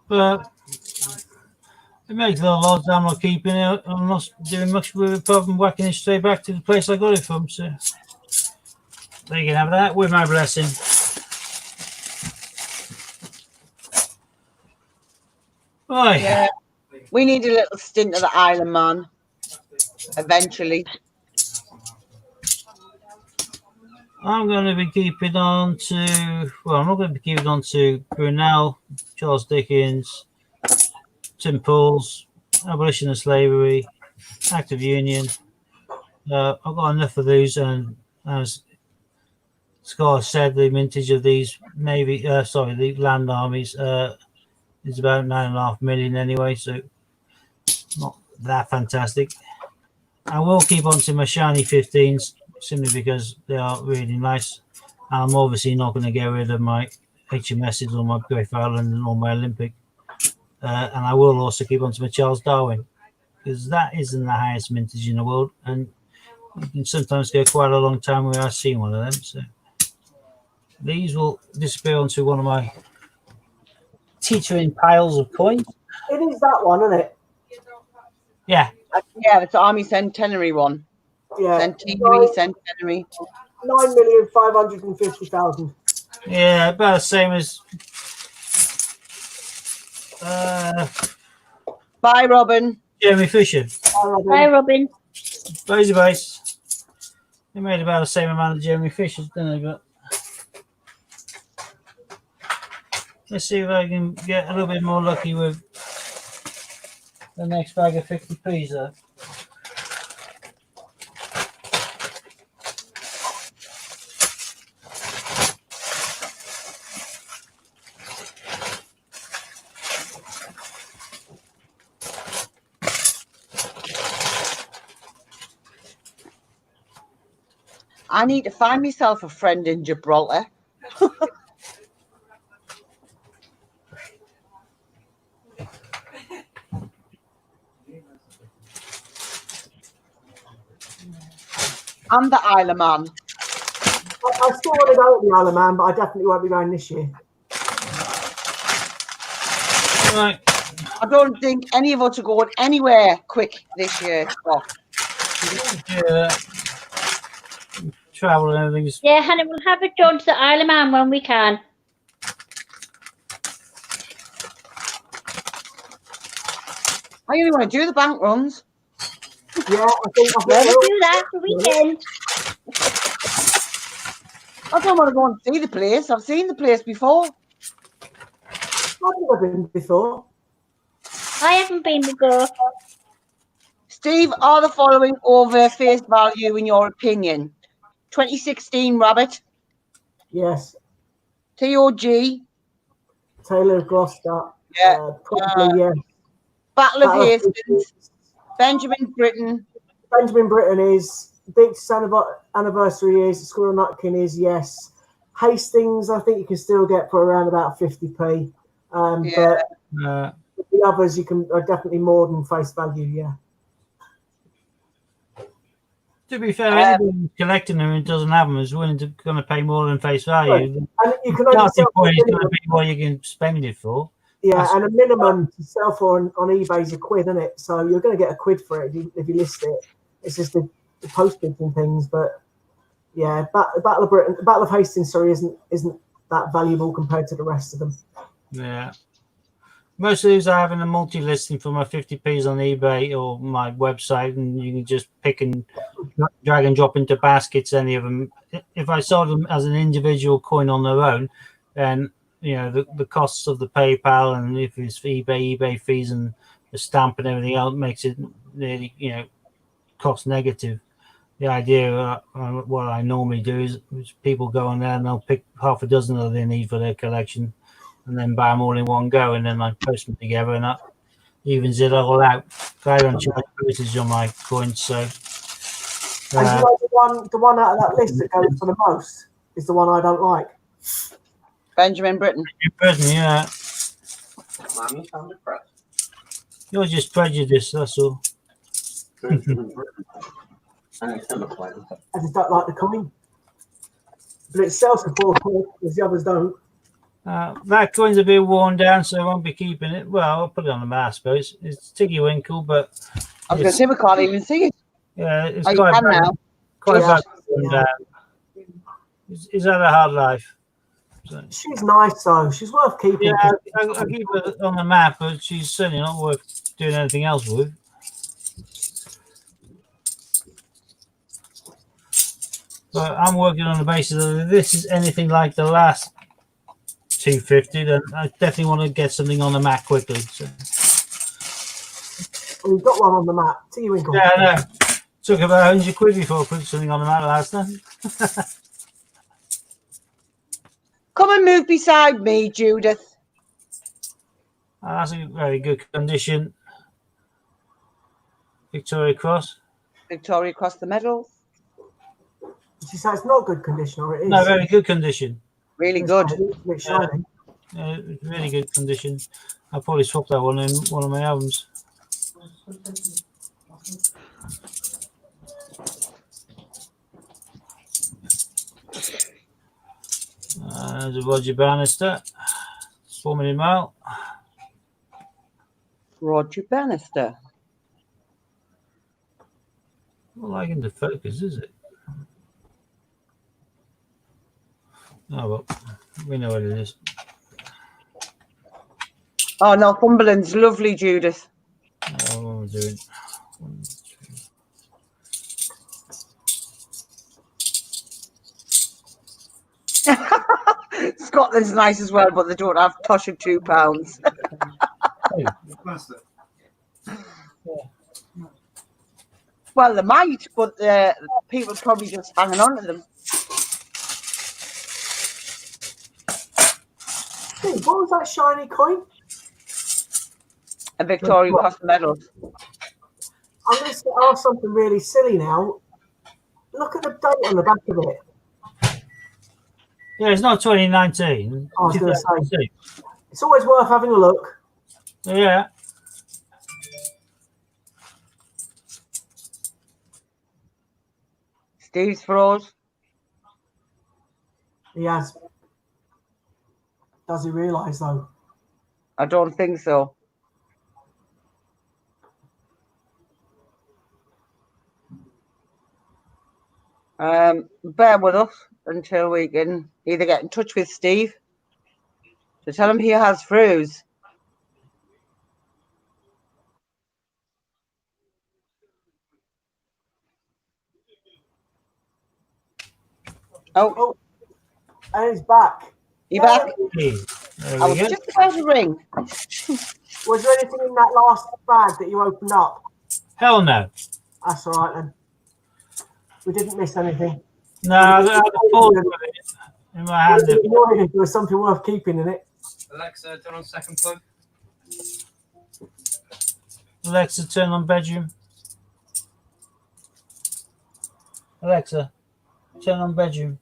But it makes a lot of odds I'm not keeping it. I'm not doing much with it apart from whacking it straight back to the place I got it from. So they can have that with my blessing. Right. Yeah. We need a little stint of the Isle of Man eventually. I'm going to be keeping on to, well, I'm not going to be keeping on to Brunel, Charles Dickens, St. Paul's, Abolition of Slavery, Act of Union. I've got enough of these, and as Scott said, the mintage of these the land armies is about 9.5 million anyway, so not that fantastic. I will keep on to my shiny 15s simply because they are really nice. I'm obviously not going to get rid of my HMSs or my Griff Island or my Olympic. And I will also keep on to my Charles Darwin because that isn't the highest mintage in the world, and you can sometimes go quite a long time without seeing one of them. So these will disappear onto one of my teetering piles of coins. It is that one, isn't it? Yeah. Yeah, it's the Army Centenary one. Yeah. Centenary. 9,550,000. Yeah, about the same as. Bye, Robin. Jeremy Fisher. Bye, Robin. Bye, Base. They made about the same amount of Jeremy Fishers, didn't they? But let's see if I can get a little bit more lucky with the next bag of 50p's though. I need to find myself a friend in Gibraltar. I'm the Isle of Man. I still want to go to the Isle of Man, but I definitely won't be going this year. Right. I don't think any of us are going anywhere quick this year, Scott. Yeah. Travel and everything's. Yeah, Hannah, we'll have a jaunt to the Isle of Man when we can. I only want to do the bank runs. Yeah, I think We'll do that for the weekend. I don't want to go and see the place. I've seen the place before. I've never been before. I haven't been before. Steve, are the following over face value in your opinion? 2016 Rabbit, Yes. TOG, Taylor of Gloucester. Yeah. Probably, yeah. Battle of Hastings, Benjamin Britten. Benjamin Britten is. Dick's anniversary is. Squirrel Nutkin is, yes. Hastings, I think you can still get for around about 50p. But the others you can are definitely more than face value, yeah. To be fair, anyone collecting them and doesn't have them is willing to going to pay more than face value. Right. And you can only Starting sell point is going to be what you can spend it for. Yeah, and a minimum to sell for on eBay is £1, isn't it? So you're going to get £1 for it if you list it. It's just the postage and things, but yeah, Battle of Britain, Battle of Hastings, sorry, isn't that valuable compared to the rest of them. Yeah. Most of these I have in a multi-listing for my 50p's on eBay or my website, and you can just pick and drag and drop into baskets, any of them. If I sold them as an individual coin on their own, then, you know, the costs of the PayPal and if it's eBay fees and the stamp and everything else makes it nearly, you know, cost negative. The idea, what I normally do is people go on there and they'll pick half a dozen that they need for their collection and then buy them all in one go, and then I post them together and that evens it all out. I don't charge postage on my coins, so. And you know the one out of that list that goes for the most? is the one I don't like. Benjamin Britten. Britain, yeah. Mommy found a press. You're just prejudiced, that's all. Benjamin Britten. And it's in the plan. I just don't like the coin. But it sells for £4, as the others don't. That coin's a bit worn down, so I won't be keeping it. Well, I'll put it on the mat, I suppose. It's Tiggy Winkle, but I was going to say we can't even see it. yeah, it's Oh, you quite can bad. now. Quite Yeah. bad worn down. He's had a hard life. So, She's nice, though. She's worth keeping. yeah, I'll keep her on the map, but she's certainly not worth doing anything else with. But I'm working on the basis that if this is anything like the last 250, then I definitely want to get something on the map quickly. So. Well, you've got one on the map. Tiggy Winkle. Yeah, I know. Took about 100 quid before I put something on the map last time. Come and move beside me, Judith. That's a very good condition. Victoria Cross. Victoria Cross the medal. She says it's not good condition, or it is. No, very good condition. Really good. It's a bit shiny. Really good condition. I'll probably swap that one in one of my albums. There's a Roger Bannister, 4 minute mile. Roger Bannister. Not liking the focus, is it? Oh well, we know what it is. Oh, Northumberland's lovely, Judith. What am I doing? Scotland's nice as well, but they don't have tosh of £2. Master. Well, they might, but people probably just hanging on to them. Hey, what was that shiny coin? A Victoria Cross medal. I'm going to ask something really silly now. Look at the date on the back of it. Yeah, it's not 2019. I was going to say, it's always worth having a look. Yeah. Steve's froze. He has. Does he realise, though? I don't think so. Bear with us until we can either get in touch with Steve to tell him he has froze. Oh, And he's back. you back? Hey, there I we was go. just about to ring. Was there anything in that last bag that you opened up? Hell no. That's all right, then. We didn't miss anything. No, I had a pause with it in my hand. It was annoying if there was something worth keeping in it. Alexa, turn on second plug. Alexa, turn on bedroom. Alexa, turn on bedroom.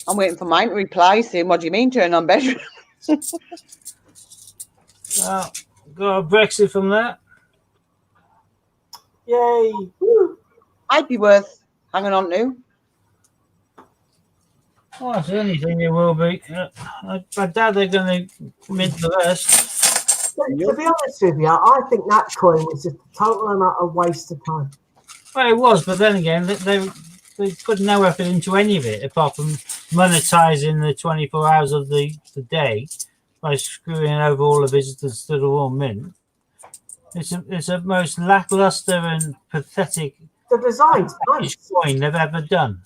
I'm waiting for mine to reply saying, what do you mean turn on bedroom? Got a Brexit from that. Yay. Woo. Might be worth hanging on to. Oh, it's anything it will be. I doubt they're going to mint the rest. But to be honest with you, I think that coin was just a total and utter waste of time. Well, it was, but then again, they put no effort into any of it apart from monetizing the 24 hours of the day by screwing over all the visitors to the Royal Mint. It's a most lackluster and pathetic The design's nice. coin they've ever done.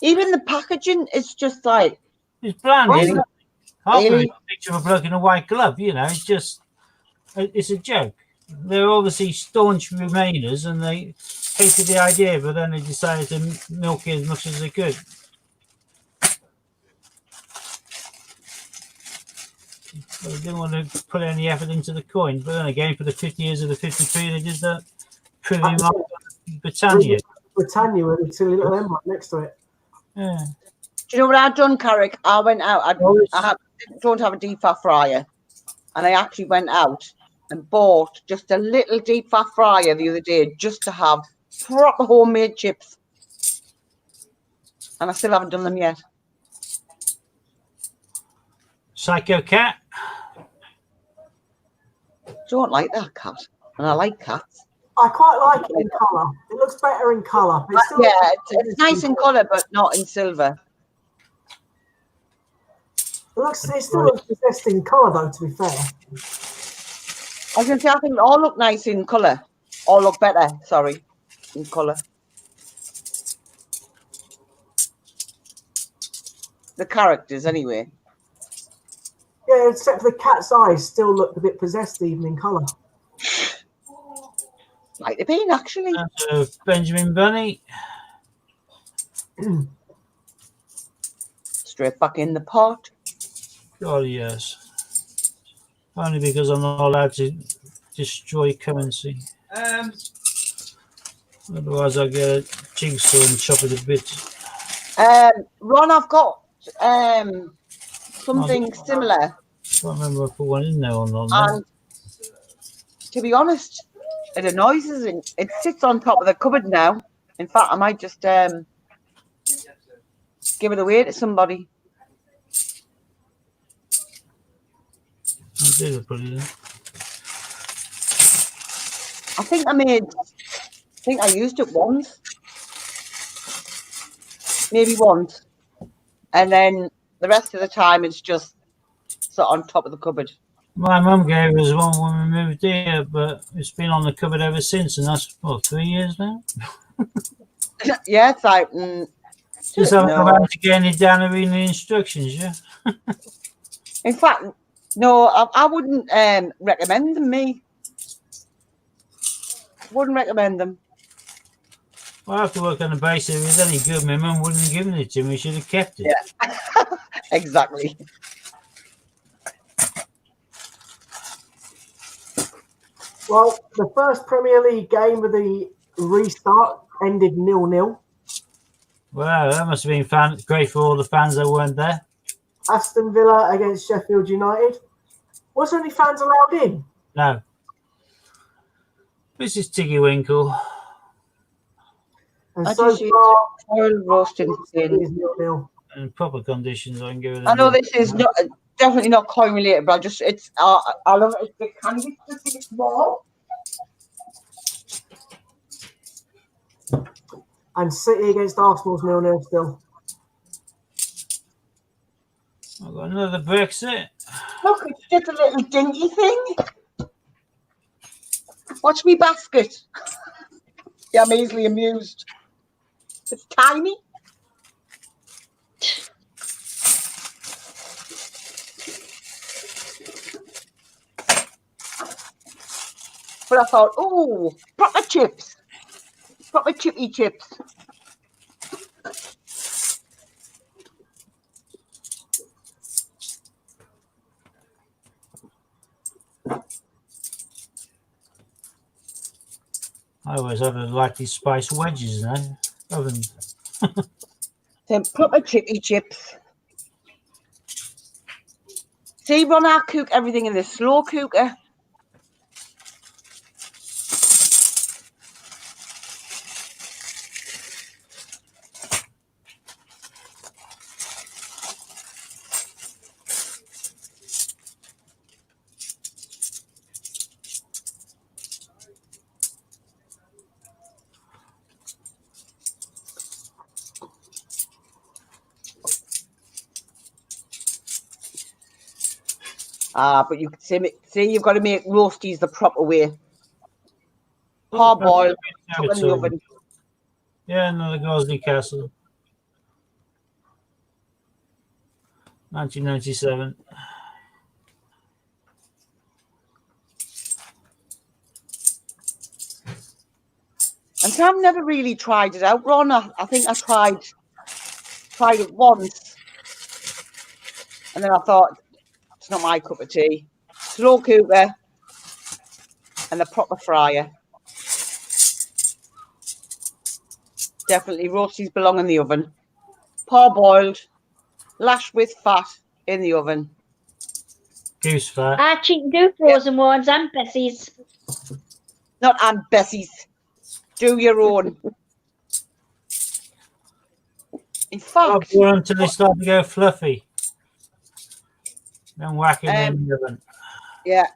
Even the packaging is just like, It's bland. Really? Isn't it? Half of Really? it's a picture of a bloke in a white glove. You know, it's a joke. They're obviously staunch Remainers, and they hated the idea, but then they decided to milk it as much as they could. They didn't want to put any effort into the coin, but then again, for the 50 years of the 53, they did that Privy Mark Britannia. Britannia with a silly little M right next to it. Yeah. Do you know what I've done, Carrick? I went out. Don't have a deep fat fryer, and I actually went out and bought just a little deep fat fryer the other day just to have proper homemade chips, and I still haven't done them yet. Psycho Cat. Don't like that cat, and I like cats. I quite like it in colour. It looks better in colour. But Yeah, it's nice in colour, but not in silver. It still looks possessed in colour, though, to be fair. I was going to say, I think they all look nice in colour. All look better, sorry, in colour. The characters, anyway. Yeah, except for the cat's eyes still look a bit possessed, even in colour. Might have been, actually. Benjamin Bunny. Straight back in the pot. God, yes. Only because I'm not allowed to destroy currency. Otherwise, I'll get a jigsaw and chop it a bit. Ron, I've got something similar. I can't remember if I put one in there or not. And to be honest, it annoys us. It sits on top of the cupboard now. In fact, I might just give it away to somebody. I did put it in. I think I used it once. Maybe once. And then the rest of the time it's just sat on top of the cupboard. My mum gave us one when we moved here, but it's been on the cupboard ever since, and that's, 3 years now? Yeah, it's like... Just haven't come out to get any down and reading the instructions, yeah? In fact, no, I wouldn't recommend them, me. Wouldn't recommend them. Well, I have to work on the basis if it's any good. My mum wouldn't have given it to me. She'd have kept it. Yeah, exactly. Well, the first Premier League game of the restart ended 0-0. Wow, that must have been great for all the fans that weren't there. Aston Villa against Sheffield United. Was there any fans allowed in? No. This is Tiggy Winkle. And I so just far, oil roasted it is 0-0. In proper conditions, I can give it. I know this is not definitely not coin related, but it's I love it. It's the candy it's small. And City against Arsenal's 0-0 still. I've got another Brexit. Look, it's just a little dinky thing. Watch me basket. Yeah, I'm easily amused. It's tiny. But I thought, oh, proper chips. Proper chippy chips. I always have like these spice wedges now. Oven. Them proper chippy chips. See, Ron, I cook everything in the slow cooker. But you can see you've got to make roasties the proper way. Hard boiled, chuck in the oven. Yeah, another Gosley Castle. 1997. And so I've never really tried it out, Ron. I think I tried it once. And then I thought, it's not my cup of tea. Slow cooker and a proper fryer. Definitely roasties belong in the oven. Parboiled, lashed with fat in the oven. Goose fat. Archie can do frozen ones and Bessie's. Not Aunt Bessie's. Do your own. In I'll fact, go on until they start to go fluffy. Then whack it in the oven. yeah.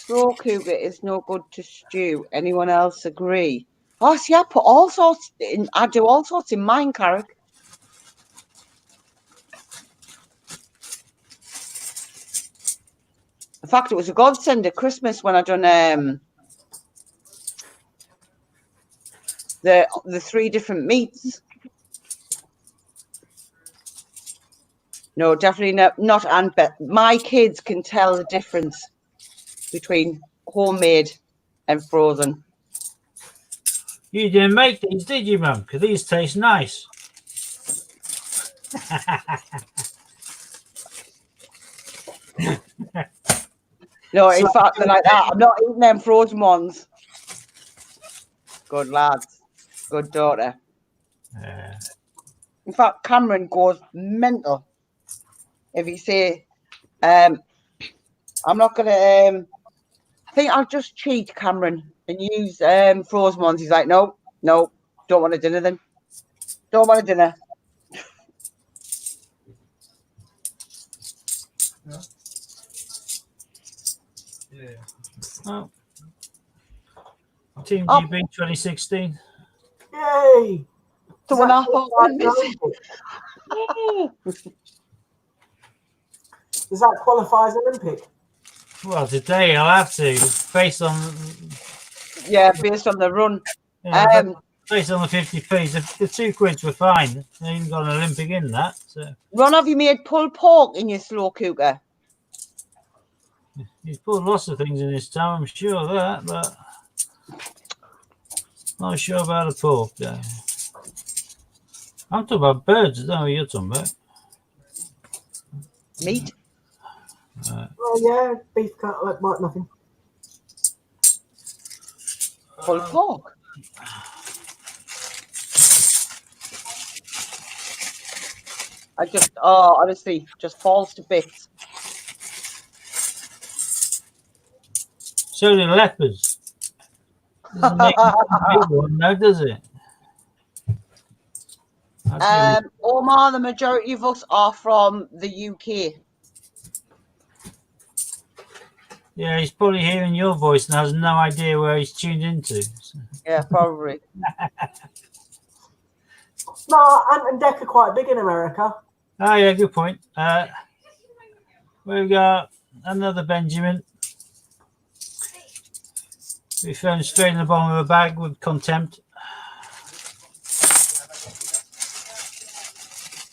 Slow cooker is no good to stew. Anyone else agree? Oh, see, I put all sorts in. I do all sorts in mine, Carrick. In fact, it was a godsend at Christmas when I done the 3 different meats. No, definitely not Aunt Beth. My kids can tell the difference between homemade and frozen. You didn't make these, did you, Mum? Because these taste nice. No, in fact, they're like that. I'm not eating them frozen ones. Good lads. Good daughter. In fact, Cameron goes mental if you say, I'm not going to, I think I'll just cheat, Cameron, and use frozen ones. He's like, no, don't want a dinner then. Don't want a dinner. Yeah. Oh. Team GB 2016. Yay! The one I thought was missing. Does that qualify as Olympic? Well, today I'll have to, based on Yeah, based on the run. based on the 50p. The 2 quids were fine. They even got an Olympic in that. So Ron, have you made pulled pork in your slow cooker? he's put lots of things in his time, I'm sure of that, but not sure about a pork though. I'm talking about birds, I don't know what you're talking about. Meat? Oh yeah, beef cutlet, like nothing. Pulled pork. I just, honestly, just falls to bits. So do leopards. Doesn't make a big one, no, does it? Omar, the majority of us are from the UK. Yeah, he's probably hearing your voice and has no idea where he's tuned into. So. Yeah, probably. No, Ant and Dec are quite big in America. Oh yeah, good point. We've got another Benjamin. We found straight in the bottom of a bag with contempt.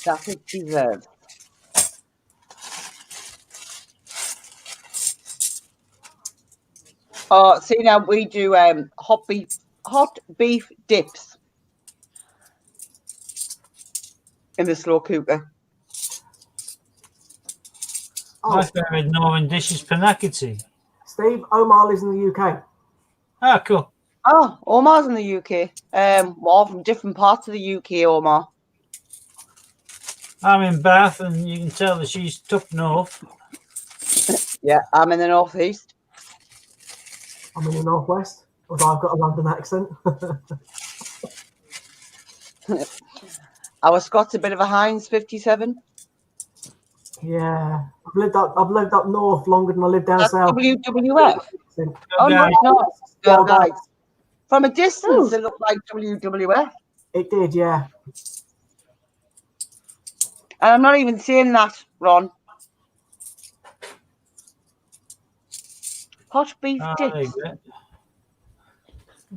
That is deserved. Oh, see now we do hot beef dips in the slow cooker. My favourite northern dish is panakati. Steve, Omar lives in the UK. Ah, cool. Oh, Omar's in the UK. All from different parts of the UK, Omar. I'm in Bath, and you can tell that she's up north. Yeah, I'm in the northeast. I'm in the northwest, although I've got a London accent. Our Scott's a bit of a Heinz 57. Yeah, I've lived up north longer than I lived down south. WWF. Oh no, it's not. Girl guys. From a distance, it looked like WWF. It did, yeah. And I'm not even saying that, Ron. Hot beef dips.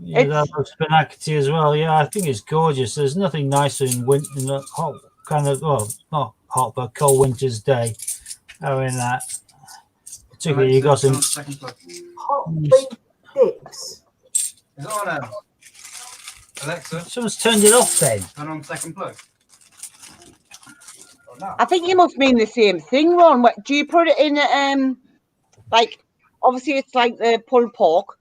Yeah, that looks panakati as well. Yeah, I think it's gorgeous. There's nothing nicer in winter, in a hot kind of, well, not hot, but cold winter's day. Having that. Particularly, you got some hot beef dips. Is it on Alexa? Someone's turned it off then. Turn on second plug. Oh, no. I think you must mean the same thing, Ron. Do you put it in like obviously it's like the pulled pork,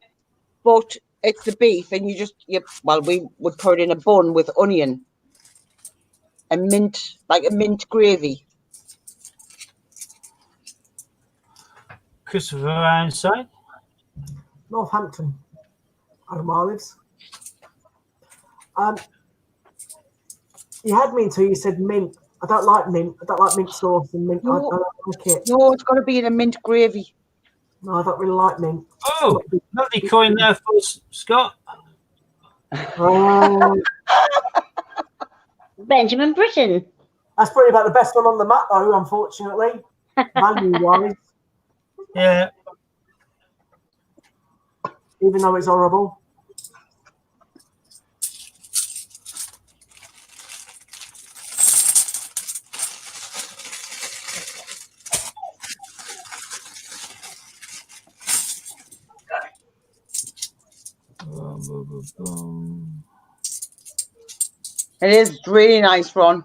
but It's the beef, and we would put it in a bun with onion and mint, like a mint gravy. Christopher Ironside. Northampton. Omar lives. You had me until you said mint. I don't like mint. I don't like mint sauce and mint. I don't like it. No, it's got to be in a mint gravy. No, I don't really like mint. Oh, lovely coin there for Scott. Benjamin Britten. That's probably about the best one on the map, though, unfortunately. Value-wise. Yeah. Even though it's horrible. It is really nice, Ron.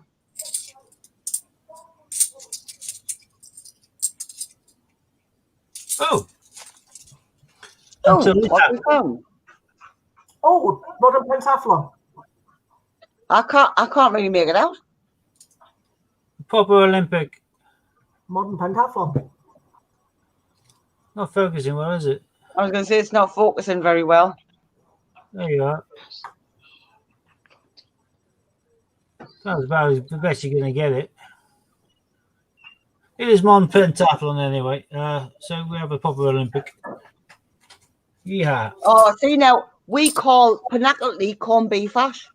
Oh. What we found? Oh, modern pentathlon. I can't really make it out. Proper Olympic. Modern pentathlon. Not focusing well, is it? I was going to say it's not focusing very well. There you are. That's about the best you're going to get it. It is modern pentathlon anyway. So we have a proper Olympic. Yeah. Oh, see now, we call Pinnacle corned beef hash.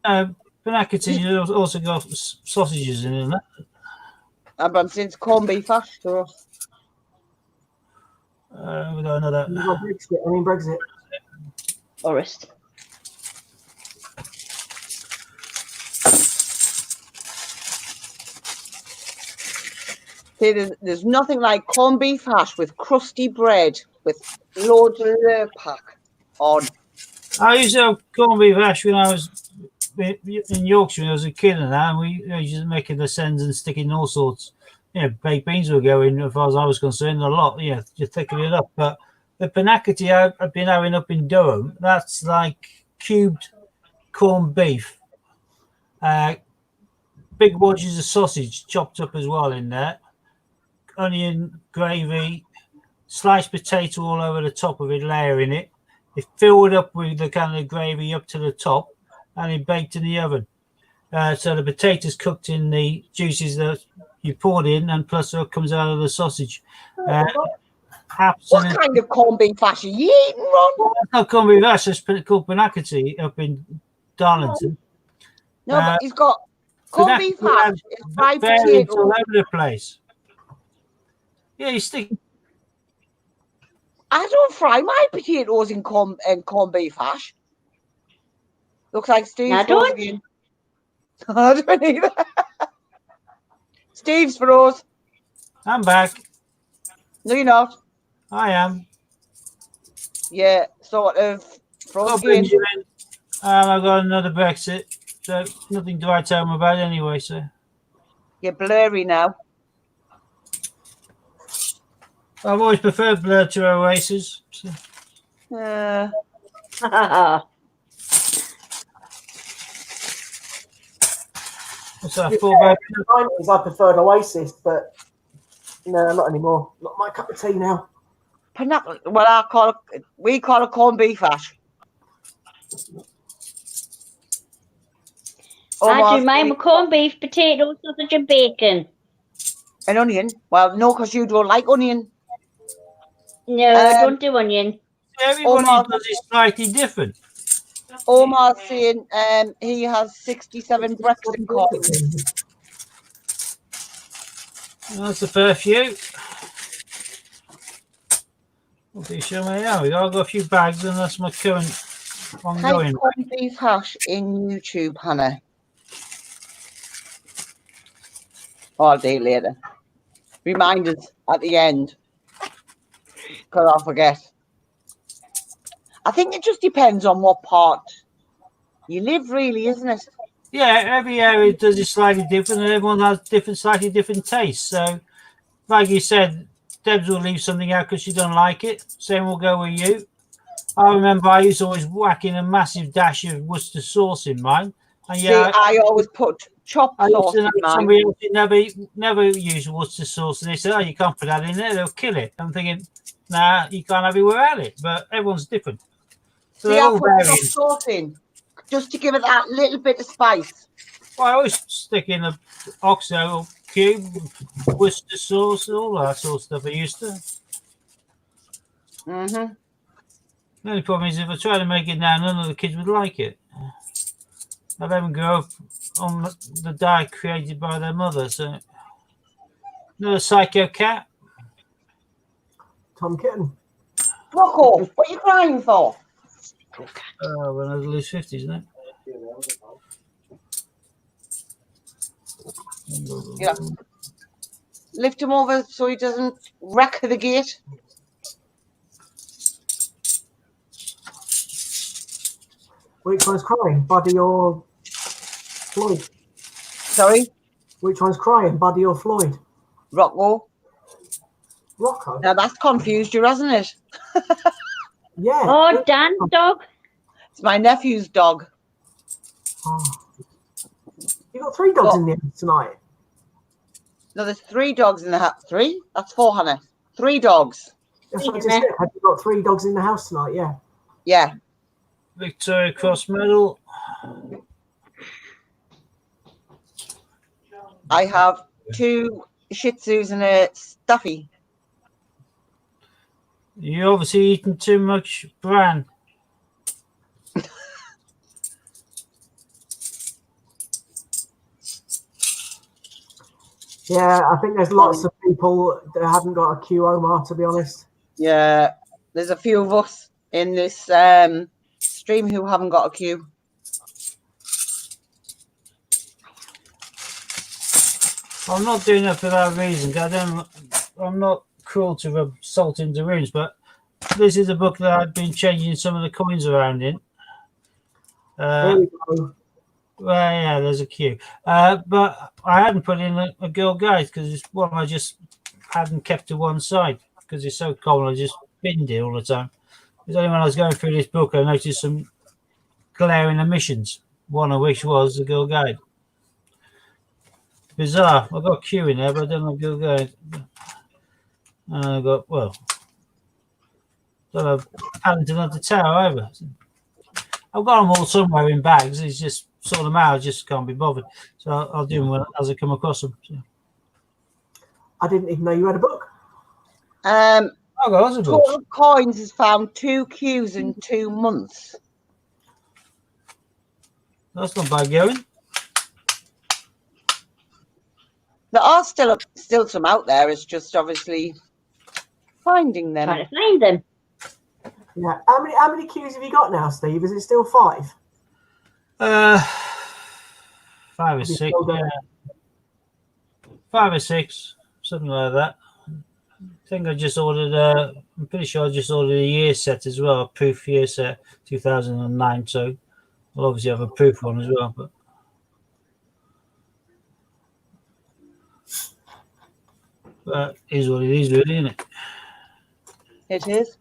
Pinnacle also got sausages in it. But since corned beef hash to us. We got another. Brexit. Forest. See, there's nothing like corned beef hash with crusty bread with loads of Lurpak on. I used to have corned beef hash when I was in Yorkshire when I was a kid, and we used to make it the sends and sticking all sorts. Baked beans were going, as far as I was concerned, a lot. Yeah, just thickening it up. But the panacity I've been having up in Durham, that's like cubed corned beef, big wedges of sausage chopped up as well in there, onion gravy, sliced potato all over the top of it, layering it. It's filled up with the kind of gravy up to the top, and it baked in the oven. So the potatoes cooked in the juices that you poured in, and plus what comes out of the sausage. What kind of corned beef hash are you eating, Ron? It's not corned beef hash, it's called panacity up in Darlington. No, but he's got corned beef hash, it's fried potatoes all over the place. Yeah, you stick. I don't fry my potatoes in corned beef hash. Looks like Steve's. I don't. Again. I don't either. Steve's froze. I'm back. No, you're not. I am. Yeah, sort of. Froze again. Benjamin. I've got another Brexit, so nothing to write home about anyway. So You're blurry now. I've always preferred blur to Oasis. So. What's that for, baby? I preferred Oasis, but no, not anymore. Not my cup of tea now. Well, we call it corned beef hash. I do mine with corned beef, potatoes, sausage, and bacon. An onion? Well, no, because you don't like onion. No, I don't do onion. Everybody does it slightly different. Omar's saying he has 67 Brexit cards. That's a fair few. What do you show me now? I've got a few bags, and that's my current ongoing. Type corned beef hash in YouTube, Hannah. I'll do it later. Reminders at the end. Because I'll forget. I think it just depends on what part you live, really, isn't it? Yeah, every area does it slightly different, and everyone has slightly different tastes. So, like you said, Debs will leave something out because she don't like it. Same will go with you. I remember I used to always whack in a massive dash of Worcester sauce in mine. And See, I always put chopped I used sauce to in know mine. somebody else who never use Worcester sauce, and they said, "Oh, you can't put that in there; they'll kill it." I'm thinking, "Nah, you can't have it without it." But everyone's different. So See, they're I all put chopped variants. sauce in just to give it that little bit of spice. Well, I always stick in a oxo cube, Worcester sauce, all that sort of stuff. I used to. Mm-hmm. The only problem is if I try to make it now, none of the kids would like it. I let them grow up on the diet created by their mother. So, another psycho cat. Tom Kitten. Rocco, what are you crying for? When I was lose 50s, isn't it? Yeah. Lift him over so he doesn't wreck the gate. Which one's crying, Buddy or Floyd? Sorry? Which one's crying, Buddy or Floyd? Rocco. Rocco? Now that's confused you, hasn't it? Yeah. Oh, Dan's dog. It's my nephew's dog. Oh. You got 3 dogs in the house tonight. No, there's 3 dogs in the house. 3? That's 4, Hannah. 3 dogs. That's what I just said. Have you got 3 dogs in the house tonight? Yeah. Yeah. Victoria Cross Medal. I have 2 Shih Tzus and a Stuffy. You're obviously eating too much bran. Yeah, I think there's lots of people that haven't got a Q, Omar, to be honest. Yeah. There's a few of us in this stream who haven't got a queue. I'm not doing that for that reason. I'm not cruel to rub salt into wounds, but this is a book that I've been changing some of the coins around in. There we go. Well, yeah, there's a queue. But I hadn't put in a Girl Guide because I just hadn't kept to one side because it's so common. I just binned it all the time. It's only when I was going through this book I noticed some glaring omissions, one of which was the Girl Guide. Bizarre. I've got a queue in there, but I don't have a Girl Guide. And I've got, don't have Paddington at the Tower either. I've got them all somewhere in bags. It's just sort them out. I just can't be bothered. So I'll do them as I come across them. So. I didn't even know you had a book. I've got lots of books. Total Coins has found 2 queues in 2 months. That's not bad going. There are still some out there. It's just obviously finding them. Trying to find them. Yeah. How many Qs have you got now, Steve? Is it still 5? 5 or 6. Yeah. 5 or 6, something like that. I think I just ordered. I'm pretty sure I just ordered a year set as well, a proof year set, 2009. So I'll obviously have a proof one as well. But it is what it is, really, isn't it? It is.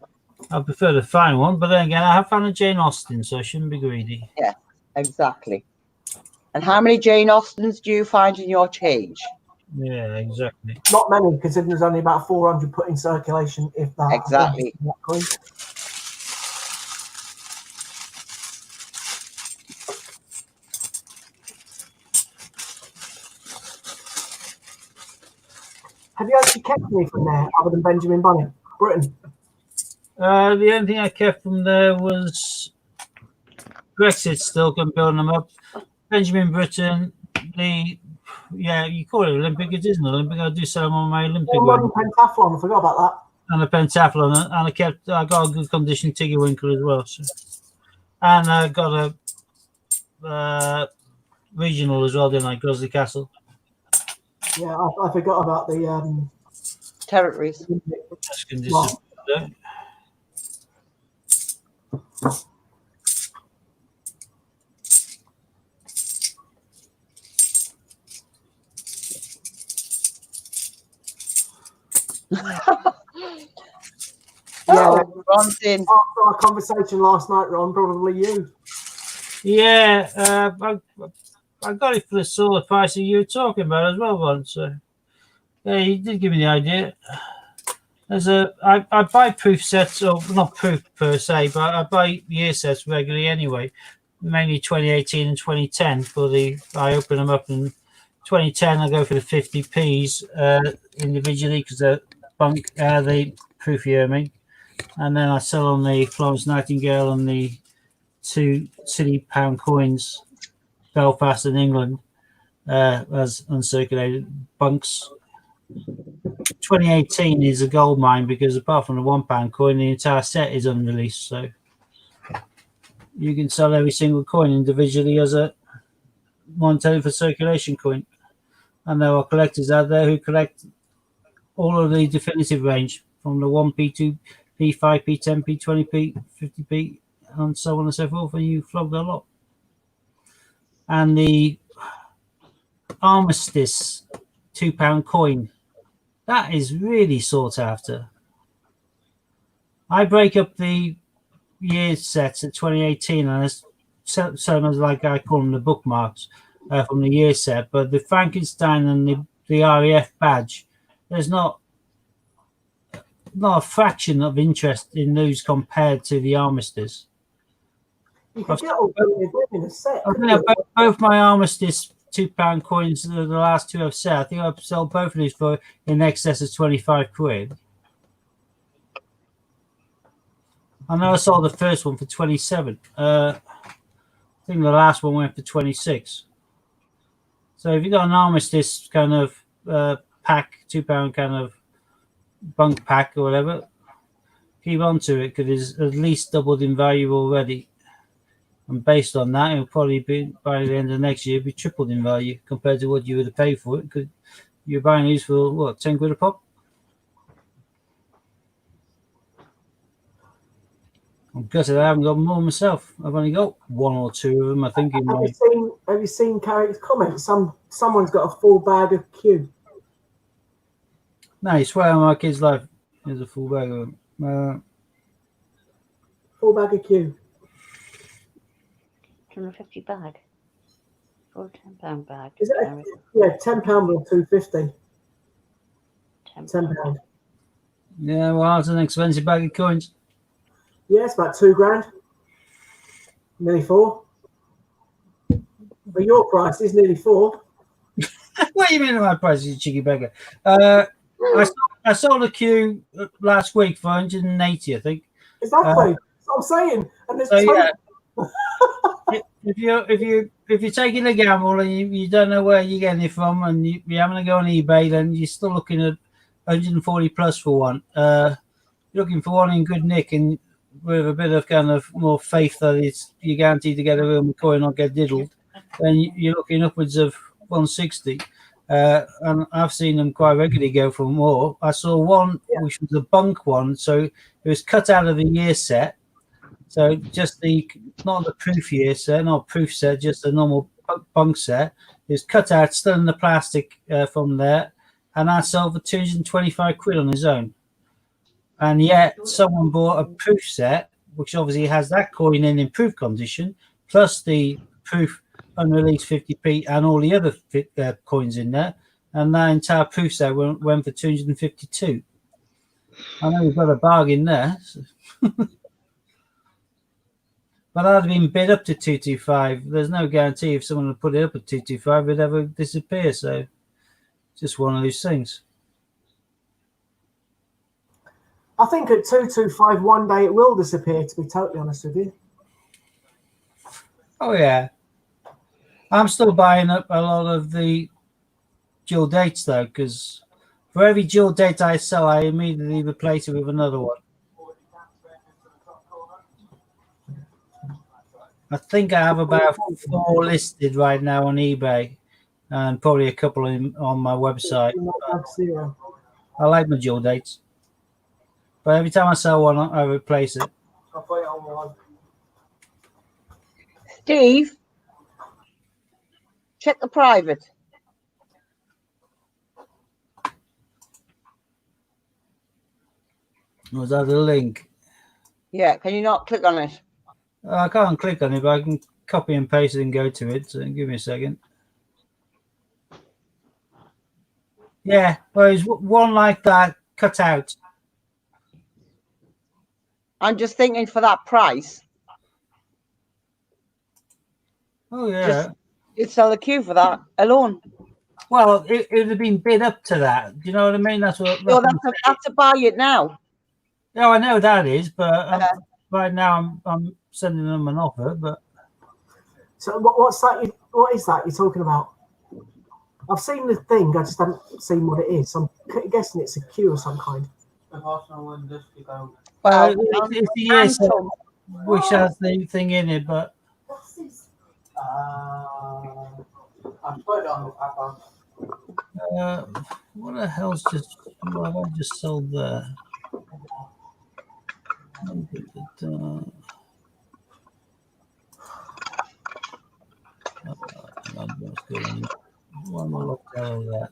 I prefer to find one, but then again, I have found a Jane Austen, so I shouldn't be greedy. Yeah, exactly. And how many Jane Austens do you find in your change? Yeah, exactly. Not many, because there's only about 400 put in circulation, if that. Exactly. Have you actually kept any from there other than Benjamin Bunny? Britain? The only thing I kept from there was Brexit still, can build them up. Benjamin Britain, you call it Olympic, it isn't Olympic. I do sell them on my Olympic one. Pentathlon, I forgot about that. And a pentathlon, and I got a good condition Tiggerwinkle as well. So. And I got a regional as well, didn't I? Grosley Castle. Yeah, I forgot about the territories. Well, Oh, Ron's in. After our conversation last night, Ron, probably you. Yeah, I got it for the sort of price that you were talking about as well, Ron. So, yeah, you did give me the idea. I buy proof sets, or not proof per se, but I buy year sets regularly anyway. Mainly 2018 and 2010 I open them up in 2010. I go for the 50p's individually because they're they proof year me, and then I sell on the Florence Nightingale and the 2 city pound coins, Belfast and England, as uncirculated bunks. 2018 is a gold mine because apart from the £1 coin, the entire set is unreleased. So you can sell every single coin individually as a one-10 for circulation coin. And there are collectors out there who collect all of the definitive range from the 1p, 2p, 5p, 10p, 20p, 50p, and so on and so forth. And you flog the lot. And the Armistice £2 coin, that is really sought after. I break up the year sets at 2018, and it's some as like I call them the bookmarks from the year set. But the Frankenstein and the RAF badge, there's not a fraction of interest in those compared to the Armistice. You can get all those in a set. I think both my Armistice £2 coins, the last two I've set, I think I've sold both of these for in excess of 25 quid. I know I sold the first one for 27. I think the last one went for 26. So if you've got an Armistice kind of pack, £2 kind of bunk pack or whatever, keep on to it because it's at least doubled in value already. And based on that, it'll probably be by the end of next year be tripled in value compared to what you would have paid for it. Because you're buying these for what, 10 quid a pop? I'm gutted I haven't got more myself. I've only got one or two of them, I think. Have you seen Carrick's comments? Someone's got a full bag of Q. No, you swear on my kid's life. There's a full bag of them. Full bag of Q. 250 bag. Or £10 bag. Is it £10 or 250? £10. Yeah, well, it's an expensive bag of coins. Yeah, it's about £2 grand. Nearly 4. But your price is nearly 4. What do you mean my price, you cheeky beggar? I sold a Q last week for 180, I think. Exactly. That's what I'm saying. And there's if you're taking a gamble and you don't know where you're getting it from and you're having to go on eBay, then you're still looking at 140 plus for one. You're looking for one in good nick and with a bit of kind of more faith that you're guaranteed to get a real McCoy and not get diddled, then you're looking upwards of 160. And I've seen them quite regularly go for more. I saw one which was a bunk one, so it was cut out of the year set. So just not the proof year set, not proof set, just a normal bunk set. It was cut out, still in the plastic from there, and I sold for 225 quid on his own. And yet someone bought a proof set, which obviously has that coin in proof condition, plus the proof unreleased 50p and all the other coins in there, and that entire proof set went for 252. I know we've got a bargain there. So. But I'd have been bid up to 225. There's no guarantee if someone would put it up at 225, it'd ever disappear. So just one of those things. I think at 225 one day it will disappear, to be totally honest with you. Oh, yeah. I'm still buying up a lot of the dual dates, though, because for every dual date I sell, I immediately replace it with another one. I think I have about 4 listed right now on eBay and probably a couple on my website. I like my dual dates. But every time I sell one, I replace it. I'll put it on one. Steve, check the private. Was that a link? Yeah, can you not click on it? I can't click on it, but I can copy and paste it and go to it. So give me a second. Yeah, well, there's one like that cut out. I'm just thinking for that price. Oh yeah. You'd sell the queue for that alone. Well, it would have been bid up to that. Do you know what I mean? That's what. No, that's a buy it now. Yeah, I know that is, but right now I'm sending them an offer. But so what's that? What is that you're talking about? I've seen the thing. I just haven't seen what it is. I'm guessing it's a queue of some kind. Well, it's the yes, which has the thing in it, but. What the hell's just? What have I just sold there? One more look at that.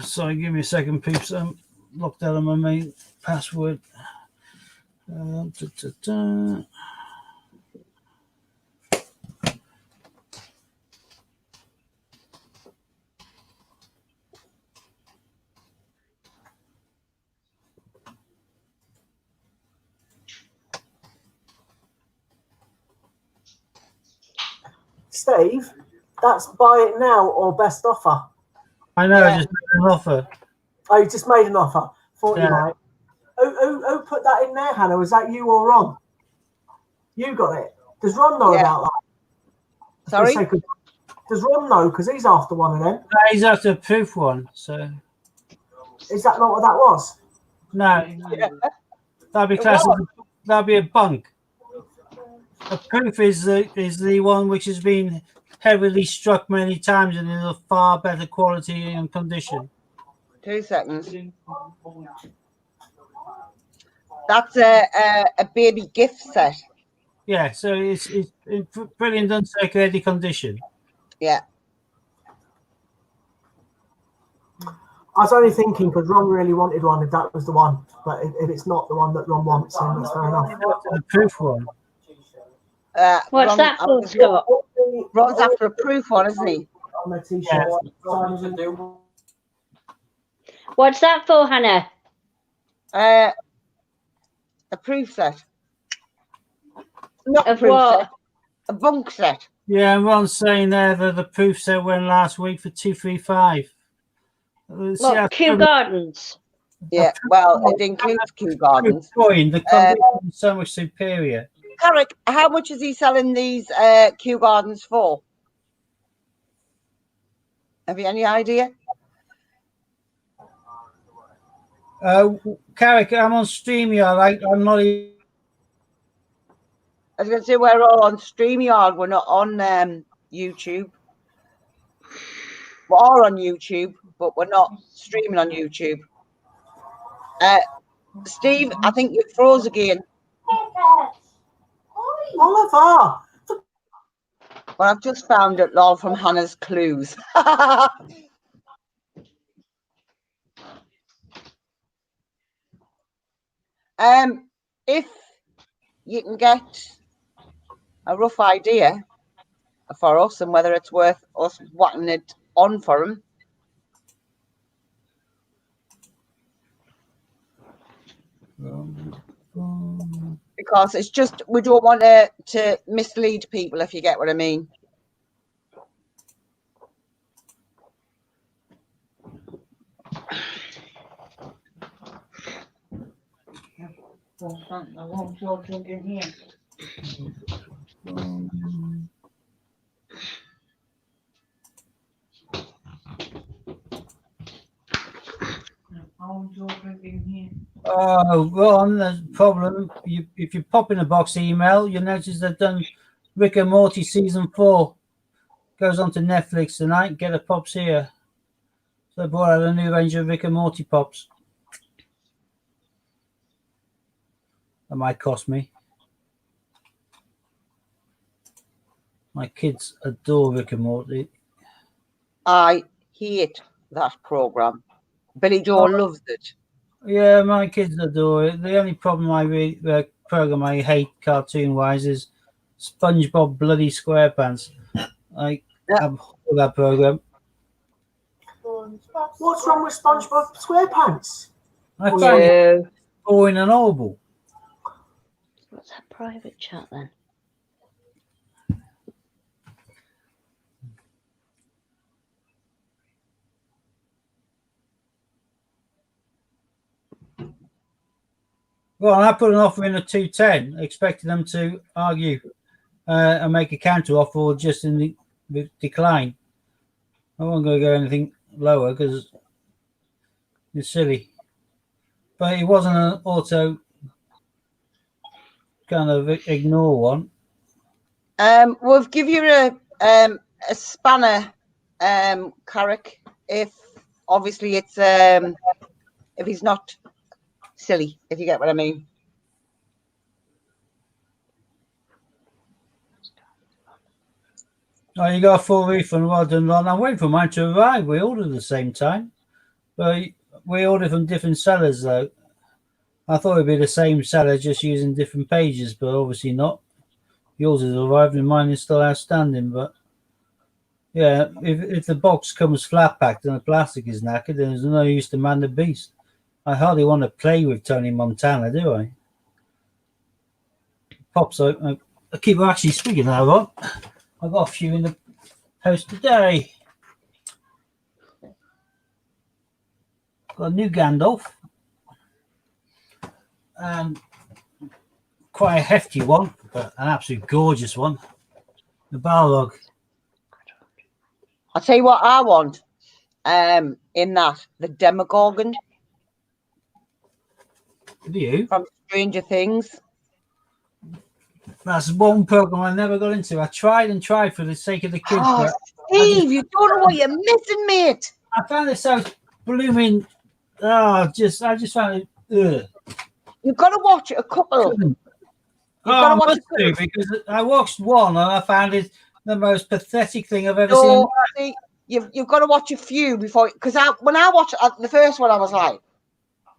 Sorry, give me a second, peeps. Locked out of my main password. Steve, that's buy it now or best offer. I know, I just made an offer. Oh, you just made an offer. Thought Yeah. you might. Who put that in there, Hannah? Was that you or Ron? You got it. Does Ron know about that? Sorry? Does Ron know? Because he's after one of them. No, he's after a proof one. So Is that not what that was? no, that'd be classed. That'd be a bunk. A proof is the one which has been heavily struck many times and in a far better quality and condition. 2 seconds. That's a baby gift set. Yeah, so it's in brilliant uncirculated condition. Yeah. I was only thinking because Ron really wanted one if that was the one. But if it's not the one that Ron wants, then that's fair enough. A proof one. What's that for, Scott? Ron's after a proof one, isn't he? On the t-shirt. What's that for, Hannah? A proof set. Not a Of proof what? set. A bunk set. Yeah, and Ron's saying there that the proof set went last week for 235. What, Kew Gardens? Yeah, well, it includes Kew Gardens. Point, the condition is so much superior. Carrick, how much is he selling these Kew Gardens for? Have you any idea? Carrick, I'm on StreamYard. I'm not even. I was going to say we're all on StreamYard. We're not on YouTube. We are on YouTube, but we're not streaming on YouTube. Steve, I think you froze again. Oliver! Well, I've just found it, lol, from Hannah's Clues. If you can get a rough idea for us and whether it's worth us whacking it on for him. Because it's just, we don't want to mislead people, if you get what I mean. I won't drink in here. Oh, Ron, there's a problem. If you pop in a box email, you'll notice they've done Rick and Morty season 4. Goes on to Netflix tonight. Get a pops here. So they brought out a new range of Rick and Morty pops. That might cost me. My kids adore Rick and Morty. I hate that program. Billy Joe loves it. Yeah, my kids adore it. The only problem program I hate cartoon-wise is SpongeBob Bloody SquarePants. I abhor that program. What's wrong with SpongeBob SquarePants? I find it boring and horrible. What's that private chat then? Well, I put an offer in at 210, expecting them to argue and make a counter offer or just in the decline. I wasn't going to go anything lower because it's silly. But it wasn't an auto kind of ignore one. We'll give you a spanner, Carrick, if obviously it's if he's not silly, if you get what I mean. Oh, you got a full refund. Well done, Ron. I'm waiting for mine to arrive. We ordered at the same time. But we ordered from different sellers, though. I thought it'd be the same seller, just using different pages, but obviously not. Yours has arrived and mine is still outstanding. But yeah, if the box comes flat packed and the plastic is knackered, then there's no use to man the beast. I hardly want to play with Tony Montana, do I? Pops, I keep actually speaking now, Ron. I've got a few in the post today. Got a new Gandalf. And quite a hefty one, but an absolute gorgeous one. The Balrog. I'll tell you what I want in that, the Demogorgon. Do you? From Stranger Things. That's one program I never got into. I tried and tried for the sake of the kids. Oh, Steve, you don't know what you're missing, mate. I found it so blooming. I just found it. Ugh. You've got to watch a couple. I must do, because I watched one and I found it the most pathetic thing I've ever seen. See, you've got to watch a few before, because when I watched the first one, I was like,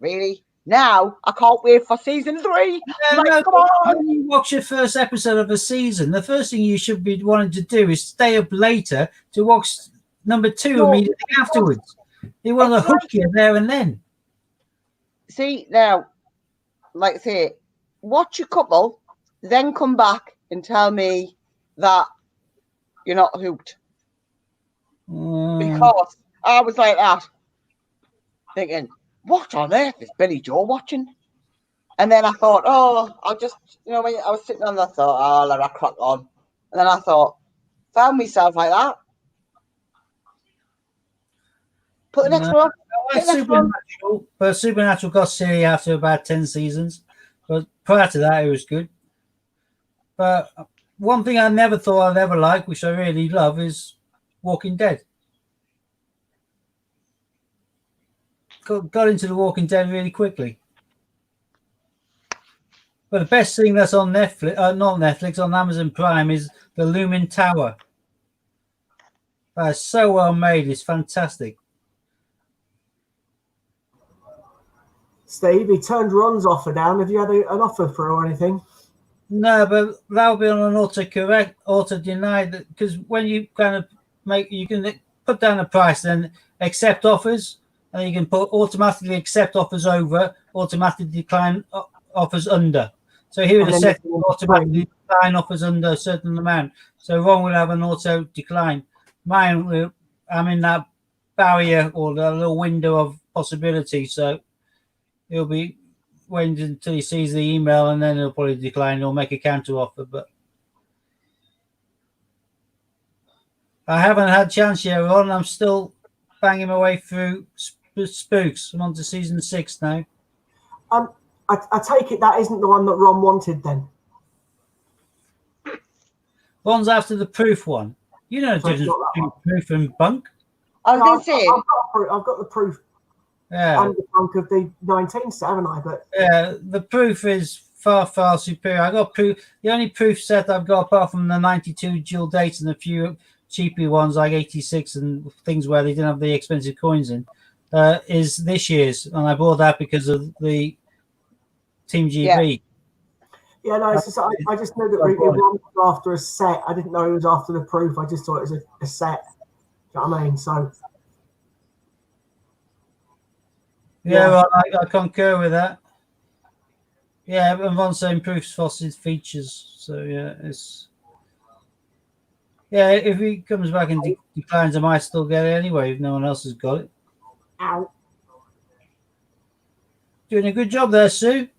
really? Now I can't wait for season 3. Yeah, like, come on. When you watch your first episode of a season, the first thing you should be wanting to do is stay up later to watch number 2 immediately afterwards. You want to hook you there and then. See, now, like I say, watch a couple, then come back and tell me that you're not hooked. Because I was like that, thinking, what on earth is Billy Joe watching? And then I thought, I'll just, when I was sitting on that, I thought, let her crack on. And then I thought, found myself like that. Put the next one. Supernatural, but Supernatural got silly after about 10 seasons. But prior to that, it was good. But one thing I never thought I'd ever like, which I really love, is Walking Dead. Got into the Walking Dead really quickly. But the best thing that's on Netflix, not Netflix, on Amazon Prime is The Looming Tower. That's so well made. It's fantastic. Steve, he turned Ron's offer down. Have you had an offer for or anything? No, but that'll be on an auto deny that, because when you kind of you can put down a price, then accept offers. And you can put automatically accept offers over, automatically decline offers under. So here it is set automatically decline offers under a certain amount. So Ron will have an auto decline. Mine, I'm in that barrier or the little window of possibility. So he'll be waiting until he sees the email and then he'll probably decline or make a counter offer. But I haven't had a chance yet, Ron. I'm still banging my way through Spooks. I'm on to season 6 now. I take it that isn't the one that Ron wanted then. Ron's after the proof one. You know the difference between proof and bunk. I was going to say, I've got the proof. Yeah. And the bunk of the 19th, haven't I? But yeah, the proof is far superior. I got proof. The only proof set I've got, apart from the 92 dual dates and a few cheapy ones like 86 and things where they didn't have the expensive coins in, is this year's, and I bought that because of the Team GB. Yeah, no, it's just, I just knew that it was after a set. I didn't know it was after the proof. I just thought it was a set. Do you know what I mean? So. Yeah, well, I concur with that. Yeah, and Vonsa improves Foss's features. So, yeah, it's... Yeah, if he comes back and declines, I might still get it anyway if no one else has got it. Ow. Doing a good job there, Sue.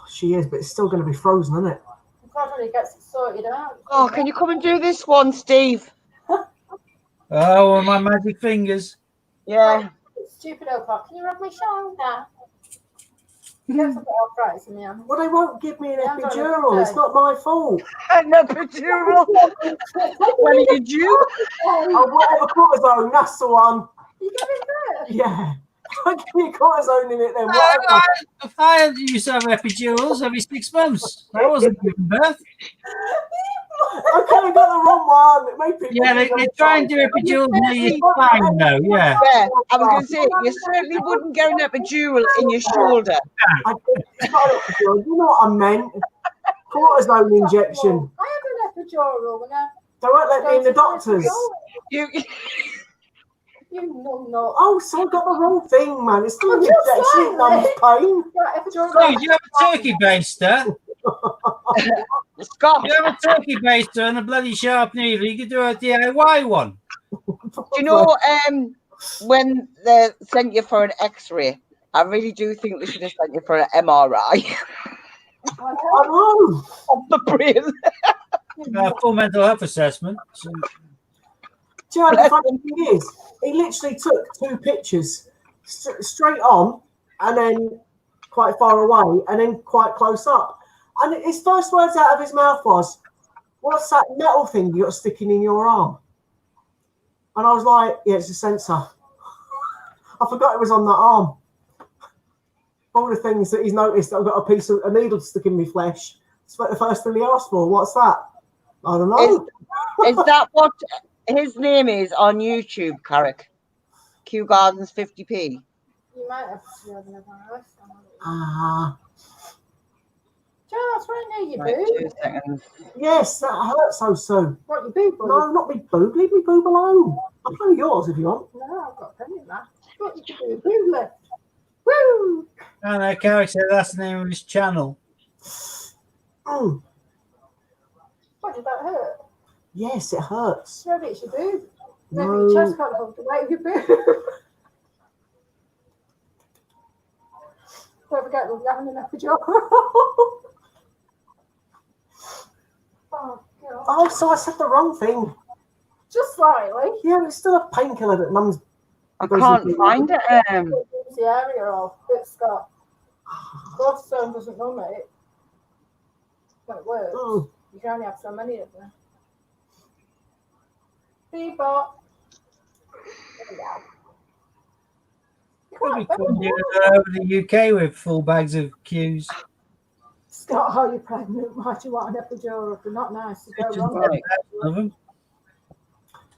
She is, but it's still going to be frozen, isn't it? Gradually gets it sorted out. Oh, can you come and do this one, Steve? Oh, my magic fingers. Yeah. Stupid old clock. Can you rub my shoulder? Yes, I've got arthritis in the arm. Well, they won't give me an Yeah, I'm not epidural. It's not my fault. An epidural. When are you due? Oh, whatever cortisone, that's the one. You give it birth? Yeah. Give me cortisone in it then. Whatever. I used to have epidurals every 6 months. I wasn't giving birth. I kind of got the wrong one. It made people Yeah, they try and do epidurals near your spine, though. Yeah. Yeah, I was going to say, you certainly wouldn't get an epidural in your shoulder. It's not an epidural. You know what I meant? Cortisone injection. I have an epidural when I They won't let me in the doctors. You, You numbnut. Oh, so I got the wrong thing, man. It's still an Oh, just injection. It numbs pain. Yeah, epidural. Oh, you have a turkey baster. Scott, You have a turkey baster and a bloody sharp needle. You could do a DIY one. do you know when they sent you for an X-ray? I really do think they should have sent you for an MRI I know. of the brain. Full mental health assessment. So, Do you know the funny thing is? He literally took 2 pictures straight on and then quite far away and then quite close up. And his first words out of his mouth was, "What's that metal thing you got sticking in your arm?" And I was like, "Yeah, it's a sensor." I forgot it was on that arm. All the things that he's noticed that I've got a needle stuck in my flesh. It's the first thing he asked for. What's that? I don't know. Is that what his name is on YouTube, Carrick? Kew Gardens 50p. You might have to do another one. Ah, That's right near your Right, boob. 2 seconds. yes, that hurts so soon. What, your boob? or No, not me boob. Leave me boob alone. I'll play yours if you want. No, I've got a penny in that. What you do? Boob lift. Woo! and Carrick said that's the name of his channel. Mm, What, did that hurt? yes, it hurts. Maybe it's your boob. Maybe No. your chest can't hold the weight of your boob. Don't forget, we'll be having an epidural. Oh, God. Oh, so I said the wrong thing. Just slightly. Yeah, it's still a painkiller that mum's. I can't find it. Use the area of it's got. Cortisone doesn't numb it. When it works, Mm. you can only have so many of them. Bebop. There we go. Could be coming over the UK with full bags of cues. Scott, are you pregnant? Why do you want an epidural? They're not nice to go wrong. Right. Of them.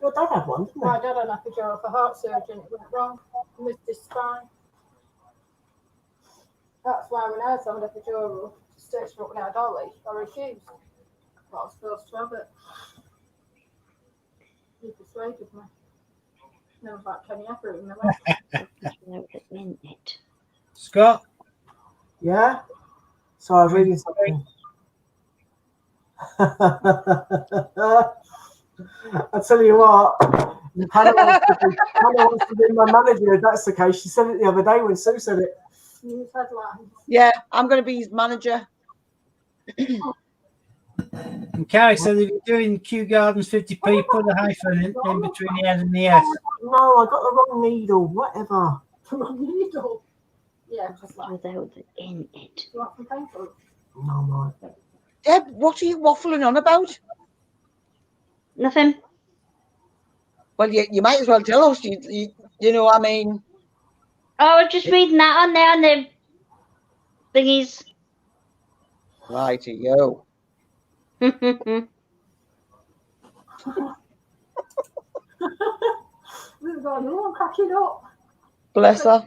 Your dad had one, didn't My he? dad had an epidural for heart surgery. It went wrong. Missed his spine. That's why when I had an epidural, to stitch up when I had Dolly, I refused. But I was supposed to have it. He persuaded me. Never about Kenny Effort in the way. Scott, Yeah. So I was reading something. I tell you what, Hannah wants to be my manager. If that's the case, she said it the other day when Sue said it. News headlines. Yeah, I'm going to be his manager. and Carrick said if you're doing Kew Gardens 50p, put a hyphen in between the N and the S. No, I got the wrong needle. Whatever. Wrong needle. Yeah, just like. Without the in it. You want some painful? No, no. Deb, what are you waffling on about? Nothing. Well, you might as well tell us. You know, I mean, Oh, I was just reading that on there on the thingies. Righty-yo. We've got another one cracking up. Bless her.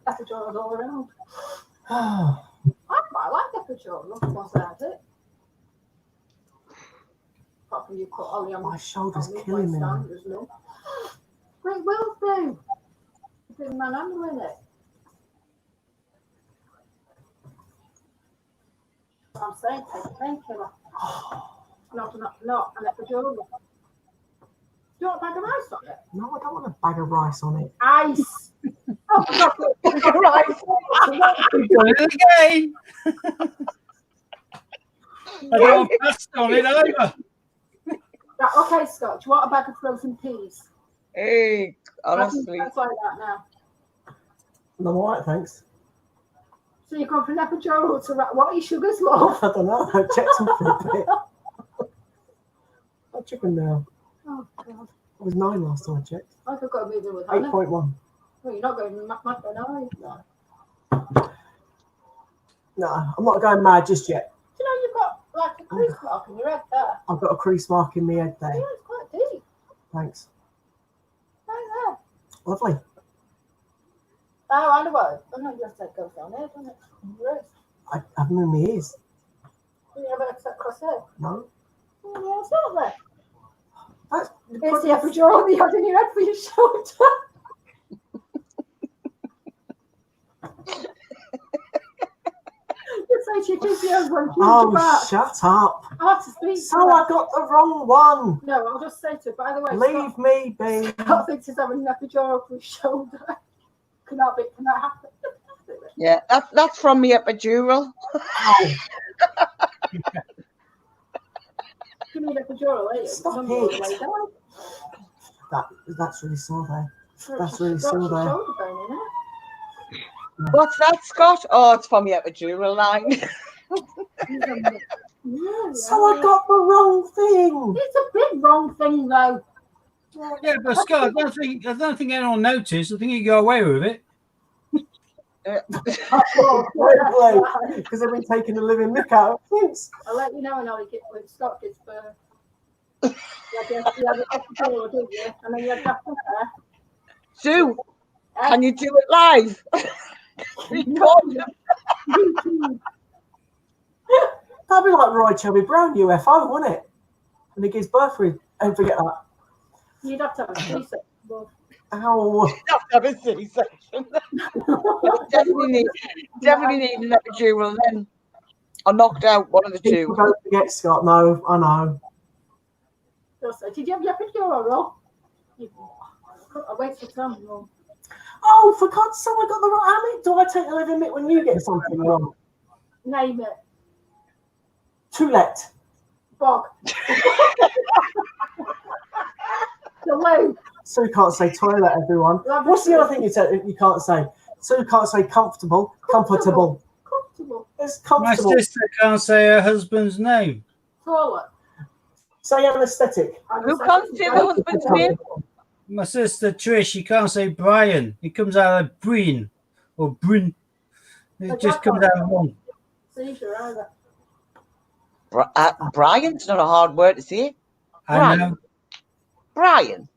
Epidurals all around. Oh, I quite like epidural. Nothing was at it. Apart from you put Ollie on my shoulder's on the killing me. waistband, there's no. Great will do. Big man handling it. I'm saying take a painkiller. Not an epidural. Do you want a bag of rice on it? no, I don't want a bag of rice on it. Ice. Oh, Right. We've done it again. I don't pass on it either. Right, okay, Scott. Do you want a bag of frozen peas? Hey, honestly. That's like that now. I'm all right, thanks. So you've gone from epidural to what are your sugars, love? I don't know. I checked them for a bit. I'm chicken now. Oh, God. It was 9 last time I checked. I could go moving with Hannah. 8.1. Well, you're not going mad then, are you? No, I'm not going mad just yet. Do you know you've got like a crease mark in your head there? I've got a crease mark in my head there. Yeah, it's quite deep. Thanks. Right there. Lovely. Oh, I know what. I know your head goes down here, doesn't it? Your wrist. I have them in my ears. Do you have it across here? No. Oh, yeah, it's not there. That's It's the epidural you had in your head for your shoulder. It's like your physio's when you Oh, back. shut up. I have to speak. So I got the wrong one. No, I'll just say to her, by the way, Leave me be. Scott thinks he's having an epidural for his shoulder. Can that happen? Yeah, that's from me epidural. Oh, You need epidural, eh? Stop It's on it. the way down. that's really sore there. That's It's really got sore your there. shoulder bone in it. What's that, Scott? Oh, it's from me epidural line. Yeah, So I got the wrong thing. It's a big wrong thing, though. Yeah, but Scott, I don't think anyone noticed. I think you go away with it. Because they've been taking a living nick out of things. I'll let you know when Scott gets birth. You had an epidural, didn't you? And then you had that there. Sue, can you do it live? Record it. That'd be like Roy Chubby Brown UFO, wouldn't it? And he gives birth with, and forget that. You'd have to have a C-section. Well, Ow. Have a C-section. definitely need an epidural then. I knocked out one of the People two. don't forget, Scott. No, I know. just say, did you have your epidural, Rob? I'll wait for time, Rob. Oh, for God's sake, I got the wrong. How many do I take a living mitt when you get something wrong? Name it. Toulette. Bog. The loo. Sue can't say toilet, everyone. What's the other thing you can't say? Sue can't say comfortable. Comfortable. Comfortable. It's My comfortable. sister can't say her husband's name. Toilet. Say anaesthetic. Who can't say the husband's name? My sister Trish, she can't say Brian. It comes out like Breen or Bryn. It just comes out wrong. Seizure either. Brian's not a hard word to say. I know. Brian.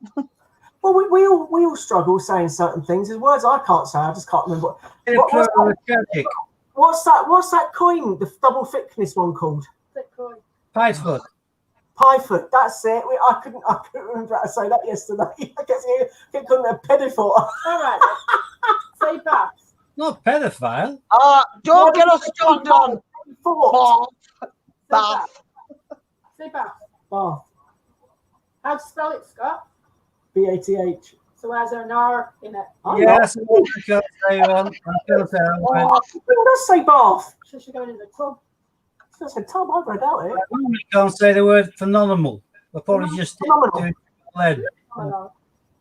Well, we all struggle saying certain things. There's words I can't say. I just can't remember. What's that coin? The double thickness one called? Thick coin. Pidefoot. Piefoot. That's it. I couldn't remember how to say that yesterday. I guess it couldn't have pedophile. All right. Say bath. Not pedophile. Don't get us started on bath. Say bath. Bath. How to spell it, Scott? BATH. So there's an R in it. Yes, I can't say one. I can't say one. It does say bath. So she's going in the tub. I said tub. I've read out it. I normally can't say the word phenomenal. I probably just Phenomenal. lead. Oh,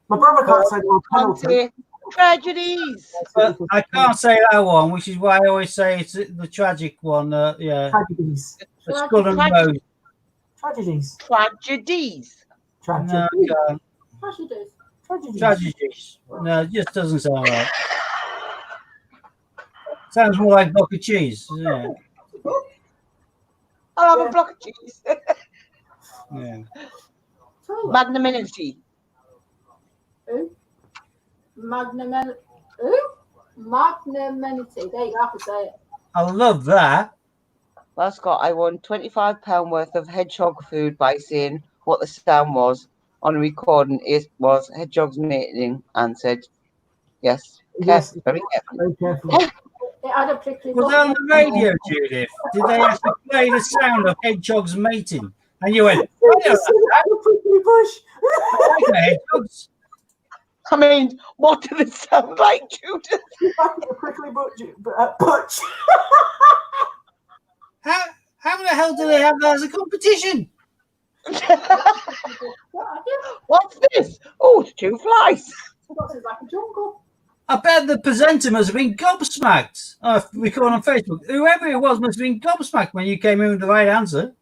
My brother can't say the word Can't penalty. say tragedies. But I can't say that one, which is why I always say it's the tragic one. Yeah, Tragedies. the Skull and Rose. Tragedies. Tragedies. No, I Tragedies. can't. Tragedies. Tragedies. Tragedies. No, it just doesn't sound right. Sounds more like block of cheese. Yeah. I'll have Yeah. a block of cheese. Yeah. Magnanimity. Who? Magnanimity. There you go. I can say it. I love that. Well, Scott, I won £25 worth of hedgehog food by saying what the sound was on a recording. It was hedgehogs mating, and said, yes, Yes. very carefully. Very carefully. It had a prickly Was butt. that on the radio, Judith? Did they actually play the sound of hedgehogs mating? And you went, "Oh, yeah, The prickly bush. I like the hedgehogs." I mean, what did it sound like, Judith? The prickly butch. How the hell do they have that as a competition? What's this? Oh, it's 2 flies. What's it like a jungle? I bet the presenter must have been gobsmacked. We call on Facebook. Whoever it was must have been gobsmacked when you came in with the right answer.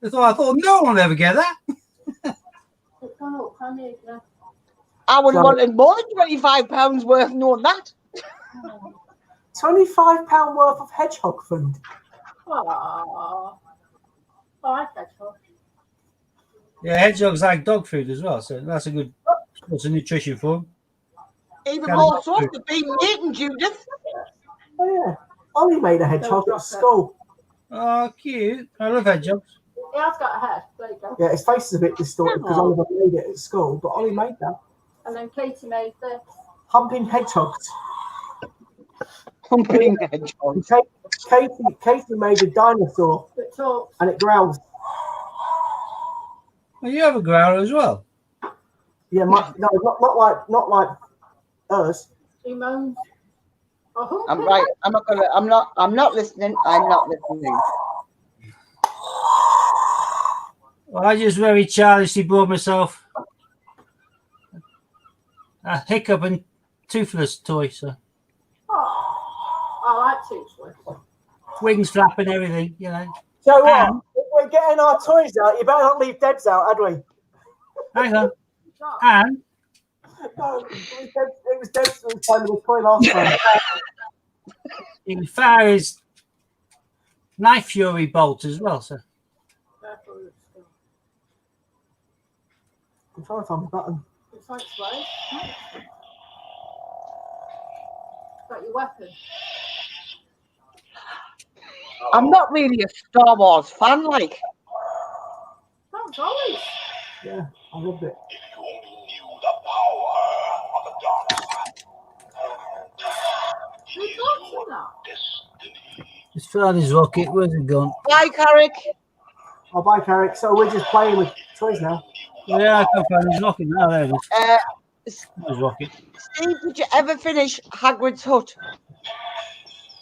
I thought no one will ever get that. It's gone up. How many? I would have wanted more than £25 worth knowing that. £25 worth of hedgehog food. Oh, I like hedgehog. Yeah, hedgehogs like dog food as well, so that's a good source of nutrition for them. Even Can more I- so to be eaten, Judith. Oh yeah, Ollie made a hedgehog at school. Oh, cute. I love hedgehogs. It has got a head. There you go. Yeah, his face is a bit distorted because Oliver made it at school, but Ollie made that. And then Katie made this. Humping hedgehogs. Humping hedgehogs. Katie made a dinosaur That talks. and it growls. Well, you have a growler as well. Yeah, not like us. He moans. Oh, I'm right. I'm not listening. I'm not listening. Well, I just very childishly bought myself a hiccup and toothless toy, so Oh, I like toothless. wings flapping, everything, you know. So what? If we're getting our toys out, you better not leave Debs out, had we? Hang on. And No, it was Debs that was playing with the toy last time. you can fire his knife fury bolt as well, so I'm trying to find the button. It's like slave. Got your weapon. I'm not really a Star Wars fan, like. Thanks, Ollie. Yeah, I loved it. Who's watching that? just fill out his rocket. Where's it gone? Bye, Carrick. Oh, bye, Carrick. So we're just playing with toys now. Yeah, I can't find his rocket now. There it is. His rocket. Steve, did you ever finish Hagrid's hut?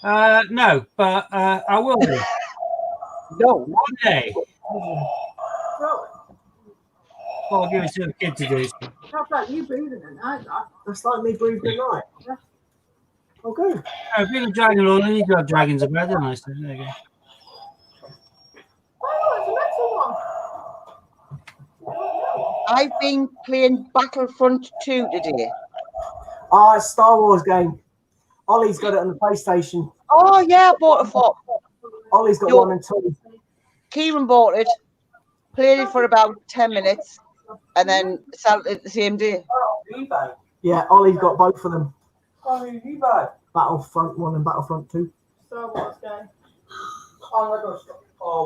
No, but I will do. No. One day. Throw it. I'll give it to the kid to do. Sounds like you breathing at night, that. That's like me breathing at night. Yeah. Oh, good. If you're a dragon lord, then you do have dragons about, don't I? So there you go. Oh, it's a metal one. I've been playing Battlefront 2 today. Ah, it's a Star Wars game. Ollie's got it on the PlayStation. Oh, yeah, I bought it for. Ollie's got Yo. 1 and 2. Kieran bought it, played it for about 10 minutes, and then sold it the same day. Yeah, Ollie's got both of them. Battlefront 1 and Battlefront 2. Star Wars game. Star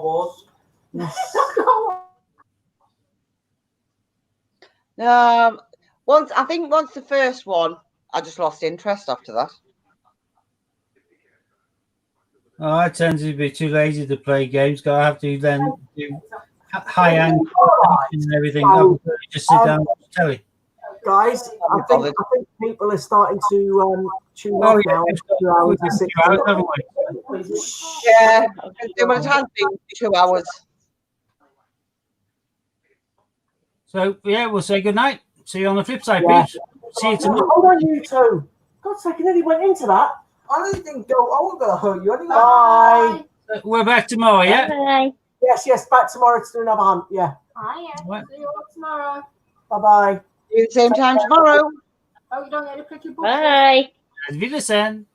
Wars. Yes. Once the first one, I just lost interest after that. Oh, I tend to be too lazy to play games. I have to then do high-end and everything. I prefer to just sit down and watch telly. Guys, I think people are starting to tune Oh, off yeah. now. We've 2 hours got and 2 6 hours, minutes. haven't we? Yeah, it has been 2 hours. So, yeah, we'll say good night. See you on the flip side, Yeah. peeps. See you No, tomorrow. hold on, you two. God's sake, I nearly went into that. I didn't go over hurt you anyway. Bye. We're back tomorrow, yeah? Bye. Yes, back tomorrow to do another hunt. Yeah. Hiya. What? See you all tomorrow. Bye-bye. See you at the same time tomorrow. Oh, you don't get a pretty book. Bye. Auf Wiedersehen.